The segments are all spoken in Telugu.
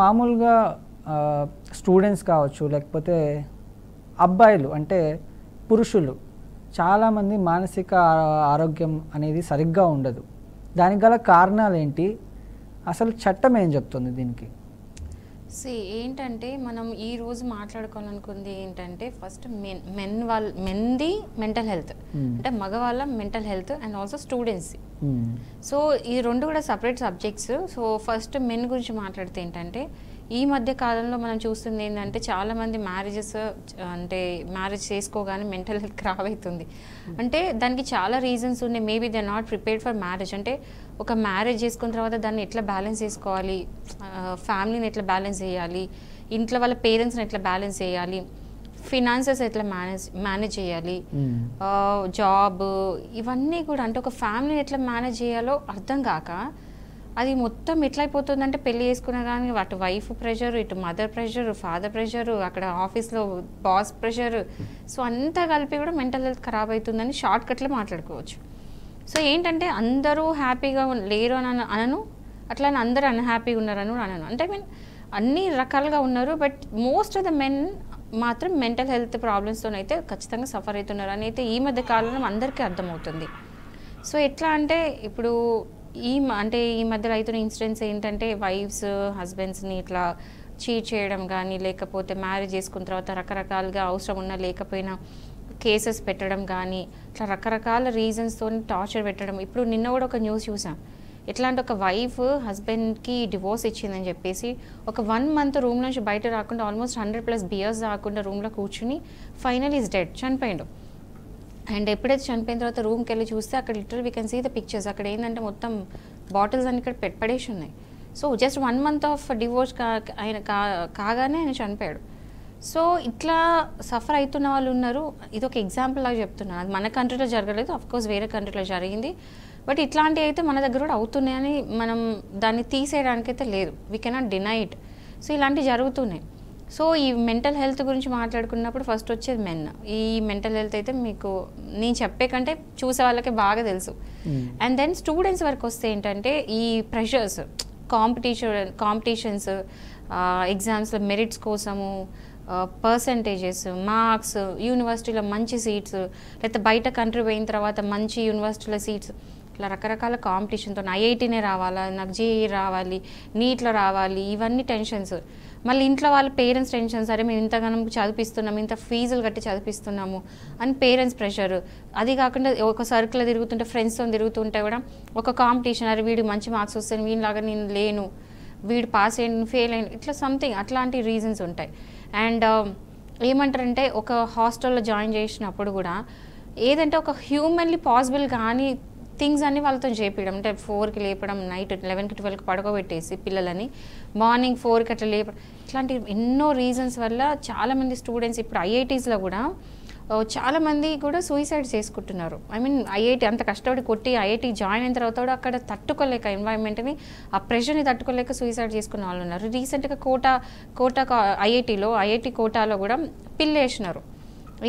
మామూలుగా స్టూడెంట్స్ కావచ్చు, లేకపోతే అబ్బాయిలు అంటే పురుషులు చాలామంది మానసిక ఆరోగ్యం అనేది సరిగ్గా ఉండదు. దానికి గల కారణాలు ఏంటి, అసలు చట్టం ఏం చెప్తుంది దీనికి? ఏంటంటే మనం ఈరోజు మాట్లాడుకోవాలనుకుంది ఏంటంటే ఫస్ట్ మెన్ది మెంటల్ హెల్త్, అంటే మగవాళ్ళ mental health and also students. So ఈ రెండు కూడా separate subjects. So first men గురించి మాట్లాడితే ఏంటంటే ఈ మధ్య కాలంలో మనం చూస్తుంది ఏంటంటే చాలామంది మ్యారేజెస్ అంటే మ్యారేజ్ చేసుకోగానే మెంటల్ హెల్త్ ఖరాబ్ అవుతుంది. అంటే దానికి చాలా రీజన్స్ ఉన్నాయి. Maybe they are not prepared for marriage. అంటే ఒక మ్యారేజ్ చేసుకున్న తర్వాత దాన్ని ఎట్లా బ్యాలెన్స్ చేసుకోవాలి, ఫ్యామిలీని ఎట్లా బ్యాలెన్స్ చేయాలి, ఇంట్లో వాళ్ళ పేరెంట్స్ని ఎట్లా బ్యాలెన్స్ చేయాలి, ఫినాన్సెస్ ఎట్లా మేనేజ్ చేయాలి, జాబ్, ఇవన్నీ కూడా అంటే ఒక ఫ్యామిలీని ఎట్లా మేనేజ్ చేయాలో అర్థం కాక అది మొత్తం ఎట్లయిపోతుందంటే పెళ్లి చేసుకున్నా కానీ అటు వైఫ్ ప్రెషర్, ఇటు మదర్ ప్రెషర్, ఫాదర్ ప్రెషర్, అక్కడ ఆఫీస్లో బాస్ ప్రెషర్, సో అంతా కలిపి కూడా మెంటల్ హెల్త్ ఖరాబ్ అవుతుందని షార్ట్ కట్లో మాట్లాడుకోవచ్చు. సో ఏంటంటే అందరూ హ్యాపీగా లేరు అని అనను, అట్లా అందరూ అన్హ్యాపీగా ఉన్నారని కూడా అనను. అంటే మీన్ అన్ని రకాలుగా ఉన్నారు, but most of the men మాత్రం మెంటల్ హెల్త్ ప్రాబ్లమ్స్తోనైతే ఖచ్చితంగా సఫర్ అవుతున్నారు అని అయితే ఈ మధ్య కాలంలో అందరికీ అర్థమవుతుంది. సో ఎట్లా అంటే ఇప్పుడు ఈ మధ్యలో అవుతున్న ఇన్సిడెంట్స్ ఏంటంటే వైఫ్స్ హస్బెండ్స్ని ఇట్లా చీట్ చేయడం కానీ, లేకపోతే మ్యారేజ్ చేసుకున్న తర్వాత రకరకాలుగా అవసరం ఉన్నా లేకపోయినా కేసెస్ పెట్టడం కానీ, ఇట్లా రకరకాల రీజన్స్తో టార్చర్ పెట్టడం. ఇప్పుడు నిన్న కూడా ఒక న్యూస్ చూసాం, ఎట్లా అంటే ఒక వైఫ్ హస్బెండ్కి డివోర్స్ ఇచ్చిందని చెప్పేసి ఒక 1 month రూమ్ నుంచి బయట రాకుండా ఆల్మోస్ట్ 100+ బియర్స్ రాకుండా రూమ్లో కూర్చుని ఫైనల్ ఈజ్ డెడ్, చనిపోయిండు. అండ్ ఎప్పుడైతే చనిపోయిన తర్వాత రూమ్కి వెళ్ళి చూస్తే అక్కడ literal we can see the pictures. అక్కడ ఏంటంటే మొత్తం బాటిల్స్ అన్ని ఇక్కడ పడేసి ఉన్నాయి. So just 1 month of divorce కాగానే ఆయన చనిపోయాడు. సో ఇట్లా సఫర్ అవుతున్న వాళ్ళు ఉన్నారు. ఇది ఒక ఎగ్జాంపుల్ లాగా చెప్తున్నాను. అది మన కంట్రీలో జరగలేదు, అఫ్కోర్స్ వేరే కంట్రీలో జరిగింది. బట్ ఇట్లాంటివి అయితే మన దగ్గర కూడా అవుతున్నాయని మనం దాన్ని తీసేయడానికైతే లేదు, we cannot deny it. So ఇలాంటివి జరుగుతున్నాయి. సో ఈ మెంటల్ హెల్త్ గురించి మాట్లాడుకున్నప్పుడు ఫస్ట్ వచ్చేది మెన్. ఈ మెంటల్ హెల్త్ అయితే మీకు నేను చెప్పే కంటే చూసే వాళ్ళకి బాగా తెలుసు. అండ్ దెన్ స్టూడెంట్స్ వరకు వస్తే ఏంటంటే ఈ ప్రెషర్స్, కాంపిటీషన్స్, ఎగ్జామ్స్లో మెరిట్స్ కోసము, పర్సంటేజెస్, మార్క్స్, యూనివర్సిటీలో మంచి సీట్స్, లేకపోతే బయట కంట్రీ పోయిన తర్వాత మంచి యూనివర్సిటీలో సీట్స్, ఇట్లా రకరకాల కాంపిటీషన్తో ఐఐటీనే రావాలా, నాకు జేఈ రావాలి, నీట్లో రావాలి, ఇవన్నీ టెన్షన్స్. మళ్ళీ ఇంట్లో వాళ్ళ పేరెంట్స్ టెన్షన్, సరే మేము ఇంతగానం చదివిస్తున్నాము, ఇంత ఫీజులు కట్టి చదివిస్తున్నాము అని పేరెంట్స్ ప్రెషర్. అది కాకుండా ఒక సర్కిల్లో తిరుగుతుంటే, ఫ్రెండ్స్తో తిరుగుతుంటే కూడా ఒక కాంపిటీషన్, అరే వీడికి మంచి మార్క్స్ వస్తాయి, వీళ్ళలాగా నేను లేను, వీడు పాస్ అయ్యింది, ఫెయిల్ అయ్యింది, ఇట్లా సంథింగ్ అట్లాంటి రీజన్స్ ఉంటాయి. అండ్ ఏమంటారంటే ఒక హాస్టల్లో జాయిన్ చేసినప్పుడు కూడా ఏదంటే ఒక హ్యూమన్లీ పాసిబుల్ కానీ థింగ్స్ అన్నీ వాళ్ళతో చేపించడం. అంటే 4కి లేపడం, నైట్ 11కి 12కి పడుకోబెట్టేసి పిల్లలని మార్నింగ్ 4కి అట్లా లేపడం, ఇట్లాంటి ఎన్నో రీజన్స్ వల్ల చాలామంది స్టూడెంట్స్ ఇప్పుడు ఐఐటీస్లో కూడా చాలామంది కూడా సూసైడ్ చేసుకుంటున్నారు. ఐ మీన్ ఐఐటీ అంత కష్టపడి కొట్టి ఐఐటీ జాయిన్ అయిన తర్వాత కూడా అక్కడ తట్టుకోలేక ఎన్వైరన్మెంట్ని, ఆ ప్రెషర్ని తట్టుకోలేక సూసైడ్ చేసుకున్న వాళ్ళు ఉన్నారు. రీసెంట్గా కోటా ఐఐటీ కోటాలో కూడా పిల్లేసినారు.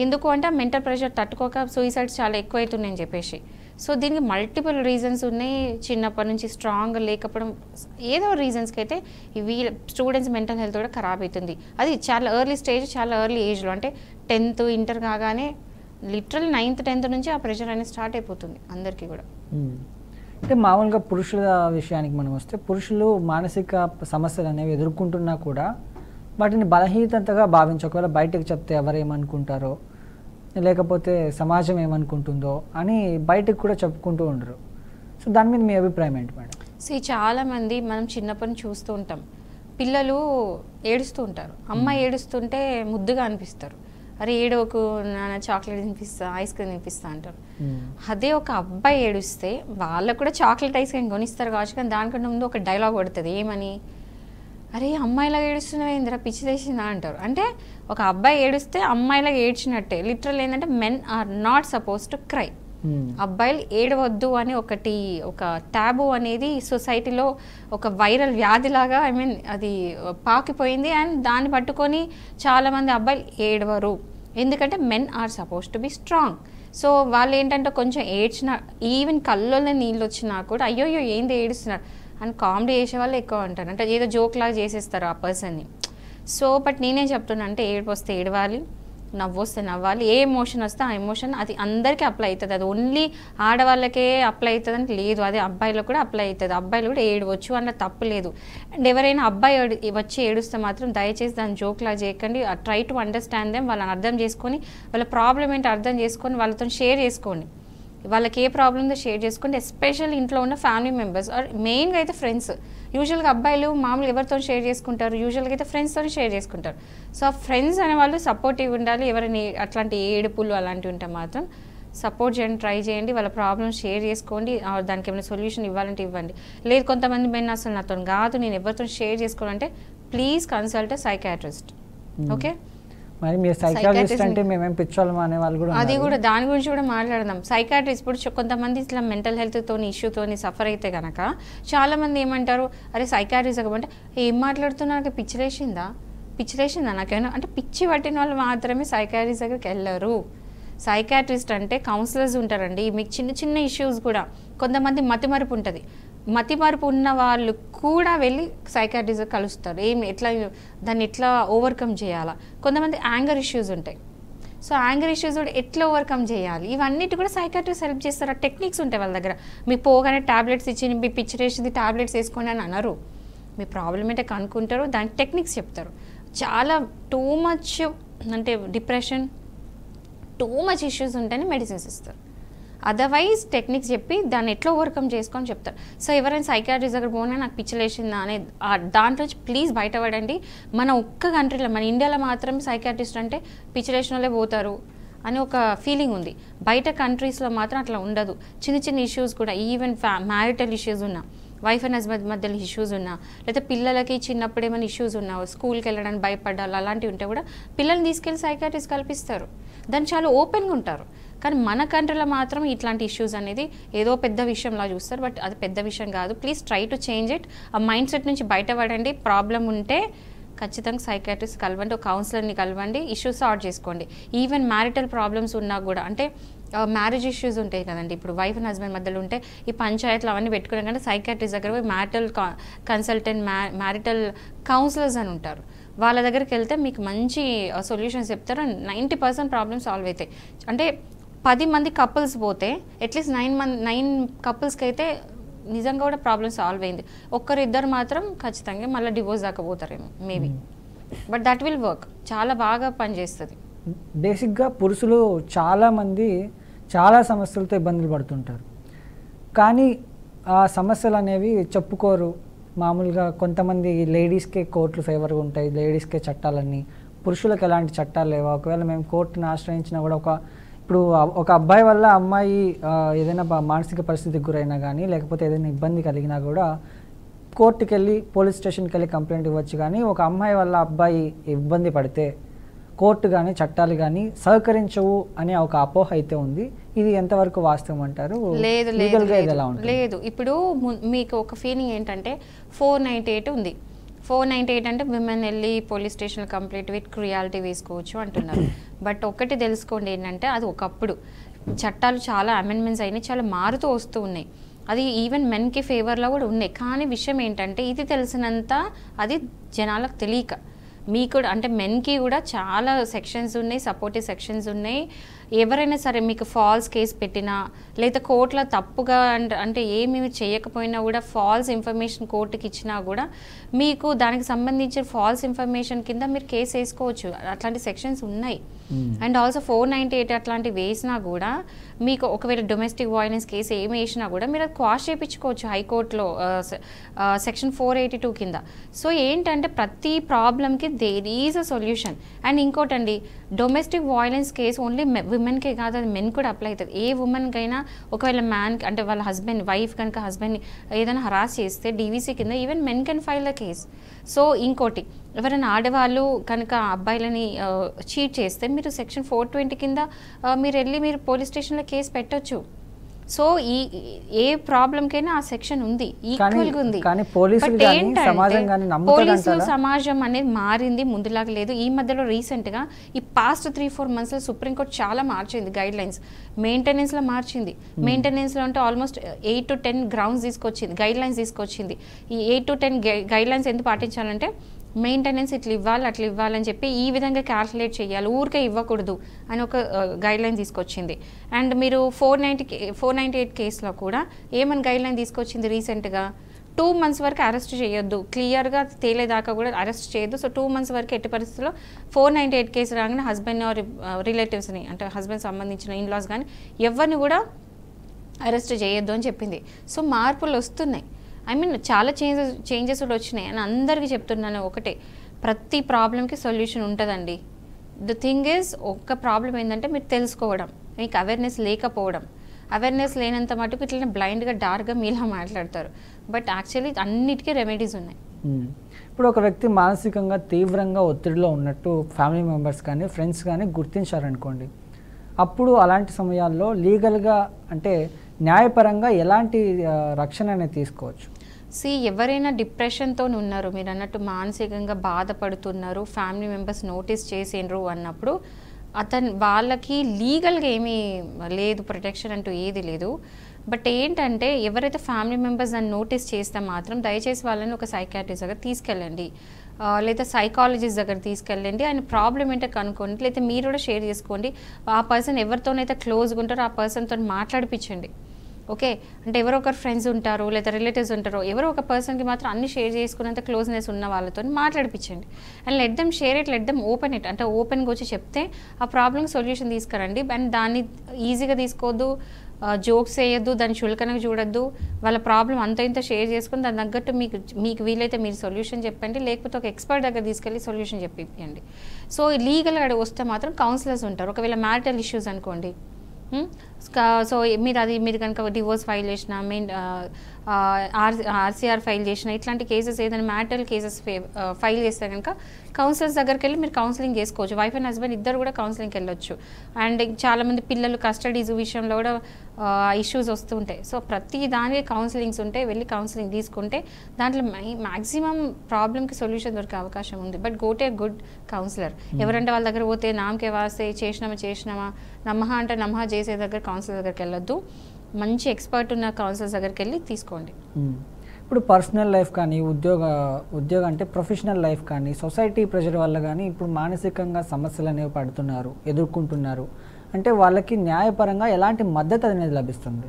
ఎందుకు అంటే ఆ మెంటల్ ప్రెషర్ తట్టుకోక సూసైడ్స్ చాలా ఎక్కువ అవుతున్నాయని చెప్పేసి. సో దీనికి మల్టిపుల్ రీజన్స్ ఉన్నాయి. చిన్నప్పటి నుంచి స్ట్రాంగ్ లేకపోవడం, ఏదో రీజన్స్కి అయితే ఇవి స్టూడెంట్స్ మెంటల్ హెల్త్ కూడా ఖరాబ్ అవుతుంది. అది చాలా ఎర్లీ స్టేజ్, చాలా ఎర్లీ ఏజ్లో, అంటే 10th ఇంటర్ కాగానే లిటరల్ 9th 10th నుంచి ఆ ప్రెషర్ అనేది స్టార్ట్ అయిపోతుంది అందరికీ కూడా. అంటే మామూలుగా పురుషుల విషయానికి మనం వస్తే, పురుషులు మానసిక సమస్యలు అనేవి ఎదుర్కొంటున్నా కూడా వాటిని బలహీనతగా భావించి, ఒకవేళ బయటకు చెప్తే ఎవరేమనుకుంటారో, లేకపోతే సమాజం ఏమనుకుంటుందో అని బయటకు కూడా చెప్పుకుంటూ ఉండరు. సో దాని మీద మీ అభిప్రాయం ఏంటి మేడం? చాలామంది మనం చిన్నప్పటి నుంచి చూస్తూ ఉంటాం, పిల్లలు ఏడుస్తూ ఉంటారు. అమ్మాయి ఏడుస్తుంటే ముద్దుగా అనిపిస్తారు, అరే ఏడవకు నాన్న, చాక్లెట్ తినిపిస్తా, ఐస్ క్రీమ్ తినిపిస్తా అంటారు. అదే ఒక అబ్బాయి ఏడుస్తే వాళ్ళకు కూడా చాక్లెట్ ఐస్ క్రీమ్ కొనిస్తారు కావచ్చు, కానీ దానికంటే ముందు ఒక డైలాగ్ పడుతుంది, ఏమని, అరే అమ్మాయిలాగా ఏడుస్తున్నావు ఏందిరా, పిచ్చి తెచ్చిందా అంటారు. అంటే ఒక అబ్బాయి ఏడుస్తే అమ్మాయిలాగా ఏడ్చినట్టే. లిటరల్ ఏంటంటే men are not suppose to cry. అబ్బాయిలు ఏడవద్దు అని ఒక టాబు అనేది సొసైటీలో ఒక వైరల్ వ్యాధిలాగా, ఐ మీన్ అది పాకిపోయింది. అండ్ దాన్ని పట్టుకొని చాలామంది అబ్బాయిలు ఏడవరు, ఎందుకంటే men are suppose to be strong. So వాళ్ళు ఏంటంటే కొంచెం ఏడ్చిన, ఈవెన్ కళ్ళల్లో నీళ్ళు వచ్చినా కూడా అయ్యోయ్యో ఏంది ఏడుస్తున్నారు, అండ్ కామెడీ చేసే వాళ్ళు ఎక్కువ ఉంటారు, అంటే ఏదో జోక్ లాగా చేసేస్తారు ఆ పర్సన్ని. సో బట్ నేనేం చెప్తున్నా అంటే ఏడుపు వస్తే ఏడవాలి, నవ్వు వస్తే నవ్వాలి, ఏ ఎమోషన్ వస్తే ఆ ఎమోషన్ అది అందరికీ అప్లై అవుతుంది. అది ఓన్లీ ఆడవాళ్ళకే అప్లై అవుతుంది అని లేదు, అది అబ్బాయిలకు కూడా అప్లై అవుతుంది. అబ్బాయిలు కూడా ఏడవచ్చు అన్న తప్పు లేదు. అండ్ ఎవరైనా అబ్బాయి వచ్చి ఏడుస్తే మాత్రం దయచేసి దాన్ని జోక్లా చేయకండి. ట్రై టు అండర్స్టాండ్ దెమ్, వాళ్ళని అర్థం చేసుకొని వాళ్ళ ప్రాబ్లం ఏంటో అర్థం చేసుకొని వాళ్ళతో షేర్ చేసుకోండి. వాళ్ళకి ఏ ప్రాబ్లం ఉందో షేర్ చేసుకోండి. ఎస్పెషల్ ఇంట్లో ఉన్న ఫ్యామిలీ మెంబర్స్ ఆర్ మెయిన్గా అయితే ఫ్రెండ్స్. యూజువల్గా అబ్బాయిలు మామూలుగా ఎవరితో షేర్ చేసుకుంటారు, యూజువల్గా అయితే ఫ్రెండ్స్తో షేర్ చేసుకుంటారు. సో ఆ ఫ్రెండ్స్ అనే వాళ్ళు సపోర్టివ్ ఉండాలి. ఎవరైనా అట్లాంటి ఏడుపులు అలాంటివి ఉంటే మాత్రం సపోర్ట్ చేయండి, ట్రై చేయండి, వాళ్ళ ప్రాబ్లమ్ షేర్ చేసుకోండి, దానికి ఏమైనా సొల్యూషన్ ఇవ్వాలంటే ఇవ్వండి. లేదు కొంతమంది మెయిన్ అసలు నాతో కాదు, నేను ఎవరితో షేర్ చేసుకోవాలంటే ప్లీజ్ కన్సల్ట్ సైకాట్రిస్ట్. ఓకే, మరి మీరు సైకాట్రిస్ట్ అంటే మేమేం పిచ్చోళ్ళం అనే వాళ్ళు కూడా అది కూడా దాని గురించి కూడా మాట్లాడదాం. సైకాట్రిస్ట్ ఇప్పుడు కొంతమంది ఇట్లా మెంటల్ హెల్త్తో ఇష్యూతోని సఫర్ అయితే కనుక చాలామంది ఏమంటారు, అరే సైకాట్రిస్ట్ అంటే ఏం మాట్లాడుతున్నా, నాకు పిచ్చిలేసిందా నాకేమో అంటే పిచ్చి పట్టిన వాళ్ళు మాత్రమే సైకాట్రిస్ట్ దగ్గరికి వెళ్ళరు. సైకాట్రిస్ట్ అంటే కౌన్సిలర్స్ ఉంటారండి. మీకు చిన్న చిన్న ఇష్యూస్ కూడా, కొంతమంది మతిమరుపు ఉంటుంది, మతిమరుపు ఉన్న వాళ్ళు కూడా వెళ్ళి సైకాట్రిస్ట్ కలుస్తారు. దాన్ని ఎట్లా ఓవర్కమ్ చేయాలా. కొంతమంది యాంగర్ ఇష్యూస్ ఉంటాయి, సో యాంగర్ ఇష్యూస్ కూడా ఎట్లా ఓవర్కమ్ చేయాలి, ఇవన్నిటి కూడా సైకాట్రిస్ట్ హెల్ప్ చేస్తారు. ఆ టెక్నిక్స్ ఉంటాయి వాళ్ళ దగ్గర. మీకు పోగానే టాబ్లెట్స్ ఇచ్చి మీ పిచ్చి వేసింది టాబ్లెట్స్ వేసుకోండి అని అనరు. మీ ప్రాబ్లం ఏంటో కనుక్కుంటారు, దానికి టెక్నిక్స్ చెప్తారు. చాలా టూ మచ్ అంటే డిప్రెషన్, టూ మచ్ ఇష్యూస్ ఉంటేనే మెడిసిన్స్ ఇస్తారు. అదర్వైజ్ టెక్నిక్స్ చెప్పి దాన్ని ఎట్లా ఓవర్కమ్ చేసుకొని చెప్తారు. సో ఎవరైనా సైకాట్రిస్ట్ దగ్గర పోయినా నాకు పిచ్చిలేసిందా అనే దాంట్లో ప్లీజ్ బయటపడండి. మన ఒక్క కంట్రీలో, మన ఇండియాలో మాత్రం సైకాట్రిస్ట్ అంటే పిచ్చిలేసిన వాళ్ళే పోతారు అని ఒక ఫీలింగ్ ఉంది. బయట కంట్రీస్లో మాత్రం అట్లా ఉండదు. చిన్న చిన్న ఇష్యూస్ కూడా, ఈవెన్ మ్యారిటల్ ఇష్యూస్ ఉన్నా, వైఫ్ అండ్ హస్బెండ్ మధ్యలో ఇష్యూస్ ఉన్నా, లేదా పిల్లలకి చిన్నప్పుడు ఏమైనా ఇష్యూస్ ఉన్నా, స్కూల్కి వెళ్ళడానికి భయపడాలి అలాంటివి ఉంటే కూడా పిల్లల్ని తీసుకెళ్ళి సైకాట్రిస్ట్ కల్పిస్తారు. దాన్ని చాలా ఓపెన్గా ఉంటారు. కానీ మన కంట్రీలో మాత్రం ఇట్లాంటి ఇష్యూస్ అనేది ఏదో పెద్ద విషయంలా చూస్తారు, బట్ అది పెద్ద విషయం కాదు. Please try to change it. ఆ మైండ్ సెట్ నుంచి బయటపడండి. ప్రాబ్లం ఉంటే ఖచ్చితంగా సైకాట్రిస్ట్ కలవండి, ఒక కౌన్సిలర్ని కలవండి, ఇష్యూస్ సాల్వ్ చేసుకోండి. ఈవెన్ మ్యారిటల్ ప్రాబ్లమ్స్ ఉన్నా కూడా, అంటే మ్యారేజ్ ఇష్యూస్ ఉంటాయి కదండి, ఇప్పుడు వైఫ్ అండ్ హస్బెండ్ మధ్యలో ఉంటే ఈ పంచాయతీలు అవన్నీ పెట్టుకునే కంటే సైకాట్రిస్ట్ దగ్గర పోయి మ్యారిటల్ కన్సల్టెంట్, మ్యారిటల్ కౌన్సిలర్స్ అని ఉంటారు, వాళ్ళ దగ్గరికి వెళ్తే మీకు మంచి సొల్యూషన్స్ చెప్తారు. 90% ప్రాబ్లమ్స్ సాల్వ్ అవుతాయి. అంటే 10 మంది కపుల్స్ పోతే అట్లీస్ట్ 9 కపుల్స్కి అయితే నిజంగా కూడా ప్రాబ్లమ్ సాల్వ్ అయింది. ఒక్కరిద్దరు మాత్రం ఖచ్చితంగా మళ్ళీ డివోర్స్ దాకా పోతారేమో maybe, but that will work. చాలా బాగా పనిచేస్తుంది. బేసిక్గా పురుషులు చాలామంది చాలా సమస్యలతో ఇబ్బందులు పడుతుంటారు, కానీ ఆ సమస్యలు అనేవి చెప్పుకోరు. మామూలుగా కొంతమంది లేడీస్కే కోర్టులు ఫేవర్గా ఉంటాయి, లేడీస్కే చట్టాలన్నీ, పురుషులకు ఎలాంటి చట్టాలు లేవా. ఒకవేళ మేము కోర్టును ఆశ్రయించినా కూడా ఇప్పుడు ఒక అబ్బాయి వల్ల అమ్మాయి ఏదైనా మానసిక పరిస్థితికి గురైనా కానీ, లేకపోతే ఏదైనా ఇబ్బంది కలిగినా కూడా కోర్టుకి వెళ్ళి పోలీస్ స్టేషన్కి వెళ్ళి కంప్లైంట్ ఇవ్వచ్చు. కానీ ఒక అమ్మాయి వల్ల అబ్బాయి ఇబ్బంది పడితే కోర్టు కానీ చట్టాలు కానీ సహకరించవు అనే ఒక అపోహ అయితే ఉంది. ఇది ఎంతవరకు వాస్తవం అంటారు? లేదు, ఇప్పుడు మీకు ఒక ఫీలింగ్ ఏంటంటే 498 ఉంది. 498 అంటే విమెన్ వెళ్ళి పోలీస్ స్టేషన్ కంప్లీట్ విత్ క్రియాలిటీ వేసుకోవచ్చు అంటున్నారు. బట్ ఒకటి తెలుసుకోండి ఏంటంటే, అది ఒకప్పుడు చట్టాలు చాలా అమెండ్మెంట్స్ అయినాయి, చాలా మారుతూ వస్తూ ఉన్నాయి. అది ఈవెన్ మెన్కి ఫేవర్లో కూడా ఉన్నాయి. కానీ విషయం ఏంటంటే, ఇది తెలిసినంత అది జనాలకు తెలియక, మీకు అంటే మెన్కి కూడా చాలా సెక్షన్స్ ఉన్నాయి, సపోర్టివ్ సెక్షన్స్ ఉన్నాయి. ఎవరైనా సరే మీకు ఫాల్స్ కేసు పెట్టినా, లేదా కోర్టులో తప్పుగా అంటే ఏమీ చేయకపోయినా కూడా ఫాల్స్ ఇన్ఫర్మేషన్ కోర్టుకి ఇచ్చినా కూడా మీకు దానికి సంబంధించిన ఫాల్స్ ఇన్ఫర్మేషన్ కింద మీరు కేసు వేసుకోవచ్చు. అట్లాంటి సెక్షన్స్ ఉన్నాయి. అండ్ ఆల్సో 498 అట్లాంటివి వేసినా కూడా మీకు ఒకవేళ డొమెస్టిక్ వయలెన్స్ కేసు ఏమి వేసినా కూడా మీరు అది క్వాష్ చేయించుకోవచ్చు హైకోర్టులో సెక్షన్ 482 కింద. సో ఏంటంటే ప్రతి ప్రాబ్లంకి there is a solution. And ఇంకోటండి, డొమెస్టిక్ వయలెన్స్ కేసు ఓన్లీ విమెన్కే కాదు, అది మెన్ కూడా అప్లై అవుతుంది. ఏ ఉమెన్కైనా ఒకవేళ మ్యాన్ అంటే వాళ్ళ హస్బెండ్, వైఫ్ కనుక హస్బెండ్ని ఏదైనా హరాస్ చేస్తే డీవీసీ కింద even men can file the case. So ఇంకోటి, ఎవరైనా ఆడవాళ్ళు కనుక అబ్బాయిలని చీట్ చేస్తే మీరు సెక్షన్ 420 కింద మీరు వెళ్ళి మీరు పోలీస్ స్టేషన్లో కేసు పెట్టొచ్చు. సో ఈ ఏ ప్రాబ్లంకైనా ఆ సెక్షన్ ఉంది, ఈక్వల్గా ఉంది. కానీ పోలీసులు బట్ కానీ ఏంటంటే సమాజం కానీ పోలీసులు నమ్ముతారంటారా? సమాజం అనేది మారింది, ముందులాగా లేదు. ఈ మధ్యలో రీసెంట్గా ఈ పాస్ట్ 3-4 monthsలో సుప్రీంకోర్టు చాలా మార్చింది గైడ్ లైన్స్. మెయింటెనెన్స్లో మార్చింది. మెయింటెనెన్స్లో అంటే ఆల్మోస్ట్ 8 to 10 గ్రౌండ్స్ తీసుకొచ్చింది, గైడ్ లైన్స్ తీసుకొచ్చింది. ఈ 8 to 10 గైడ్ లైన్స్ ఎందుకు పాటించాలంటే మెయింటెనెన్స్ ఇట్లా ఇవ్వాలి అట్లా ఇవ్వాలని చెప్పి ఈ విధంగా క్యాల్కులేట్ చేయాలి, ఊరికే ఇవ్వకూడదు అని ఒక గైడ్ లైన్ తీసుకొచ్చింది. అండ్ మీరు 498 కేసులో కూడా ఏమని గైడ్ లైన్ తీసుకొచ్చింది రీసెంట్గా, 2 months వరకు అరెస్ట్ చేయొద్దు, క్లియర్గా తేలేదాకా కూడా అరెస్ట్ చేయొద్దు. సో 2 months వరకు ఎట్టి పరిస్థితుల్లో 498 కేసు రాగానే హస్బెండ్ రిలేటివ్స్ని అంటే హస్బెండ్ సంబంధించిన ఇన్లాస్ కానీ ఎవరిని కూడా అరెస్ట్ చేయొద్దు అని చెప్పింది. సో మార్పులు వస్తున్నాయి, ఐ మీన్ చాలా చేంజెస్ కూడా వచ్చినాయి. అని అందరికీ చెప్తున్నాను ఒకటే, ప్రతి ప్రాబ్లంకి సొల్యూషన్ ఉంటుందండి. ద థింగ్ ఈజ్ ఒక్క ప్రాబ్లం ఏంటంటే మీరు తెలుసుకోవడం, మీకు అవేర్నెస్ లేకపోవడం. అవేర్నెస్ లేనంత మటుకు ఇట్లా బ్లైండ్గా డార్క్గా మీలా మాట్లాడతారు. బట్ యాక్చువల్లీ అన్నిటికీ రెమెడీస్ ఉన్నాయి. ఇప్పుడు ఒక వ్యక్తి మానసికంగా తీవ్రంగా ఒత్తిడిలో ఉన్నట్టు ఫ్యామిలీ మెంబర్స్ కానీ ఫ్రెండ్స్ కానీ గుర్తించారనుకోండి, అప్పుడు అలాంటి సమయాల్లో లీగల్గా అంటే న్యాయపరంగా ఎలాంటి రక్షణ అనేది తీసుకోవచ్చు? ఎవరైనా డిప్రెషన్తో ఉన్నారు, మీరు అన్నట్టు మానసికంగా బాధపడుతున్నారు, ఫ్యామిలీ మెంబర్స్ నోటీస్ చేసిండ్రు అన్నప్పుడు వాళ్ళకి లీగల్గా ఏమీ లేదు, ప్రొటెక్షన్ అంటూ ఏది లేదు. బట్ ఏంటంటే ఎవరైతే ఫ్యామిలీ మెంబర్స్ దాన్ని నోటీస్ చేస్తే మాత్రం దయచేసి వాళ్ళని ఒక సైకాట్రిస్ట్ దగ్గర తీసుకెళ్ళండి, లేదా సైకాలజిస్ట్ దగ్గర తీసుకెళ్ళండి. ఆయన ప్రాబ్లం ఏంటో కనుక్కోండి, లేదా మీరు కూడా షేర్ చేసుకోండి. ఆ పర్సన్ ఎవరితోనైతే క్లోజ్గా ఉంటారో ఆ పర్సన్తో మాట్లాడిపించండి. ఓకే, అంటే ఎవరో ఒకరు ఫ్రెండ్స్ ఉంటారు లేదా రిలేటివ్స్ ఉంటారో, ఎవరో ఒక పర్సన్కి మాత్రం అన్ని షేర్ చేసుకున్నంత క్లోజ్నెస్ ఉన్న వాళ్ళతో మాట్లాడిపించండి. And let them share it, let them open it, అంటే ఓపెన్గా వచ్చి చెప్తే ఆ ప్రాబ్లమ్ సొల్యూషన్ తీసుకురండి. అండ్ దాన్ని ఈజీగా తీసుకోవద్దు, జోక్స్ వేయొద్దు, దాన్ని చులకనగా చూడొద్దు. వాళ్ళ ప్రాబ్లం అంత ఇంత షేర్ చేసుకుని దాని తగ్గట్టు మీకు వీలైతే మీరు సొల్యూషన్ చెప్పండి, లేకపోతే ఒక ఎక్స్పర్ట్ దగ్గర తీసుకెళ్ళి సొల్యూషన్ చెప్పియండి. సో లీగల్గా వస్తే మాత్రం కౌన్సిలర్స్ ఉంటారు. ఒకవేళ మ్యారిటల్ ఇష్యూస్ అనుకోండి, సో మీరు కనుక డివోర్స్ ఫైల్ చేసిన, ఆర్సీఆర్ ఫైల్ చేసిన, ఇట్లాంటి కేసెస్ ఏదైనా మ్యారిటల్ కేసెస్ ఫైల్ చేస్తే కనుక కౌన్సిలర్స్ దగ్గరికి వెళ్ళి మీరు కౌన్సిలింగ్ చేసుకోవచ్చు. వైఫ్ అండ్ హస్బెండ్ ఇద్దరు కూడా కౌన్సిలింగ్కి వెళ్ళొచ్చు. అండ్ చాలామంది పిల్లలు కస్టడీస్ విషయంలో కూడా ఇష్యూస్ వస్తూ ఉంటాయి. సో ప్రతి దానికి కౌన్సిలింగ్స్ ఉంటాయి, వెళ్ళి కౌన్సిలింగ్ తీసుకుంటే దాంట్లో మ్యాక్సిమం ప్రాబ్లమ్కి సొల్యూషన్ దొరికే అవకాశం ఉంది. But go to a good counsellor. ఎవరంటే వాళ్ళ దగ్గర పోతే నామకే వాస్తే చేసినామా నమ్మహ అంటే నమ్మహ చేసే దగ్గర కౌన్సిలర్ దగ్గరికి వెళ్ళొద్దు. మంచి ఎక్స్పర్ట్ ఉన్న కౌన్సిలర్స్ దగ్గరికి వెళ్ళి తీసుకోండి. ఇప్పుడు పర్సనల్ లైఫ్ కానీ ఉద్యోగ అంటే ప్రొఫెషనల్ లైఫ్ కానీ సొసైటీ ప్రెషర్ వల్ల కానీ ఇప్పుడు మానసికంగా సమస్యలు అనేవి ఎదుర్కొంటున్నారు అంటే వాళ్ళకి న్యాయపరంగా ఎలాంటి మద్దతు అనేది లభిస్తుంది?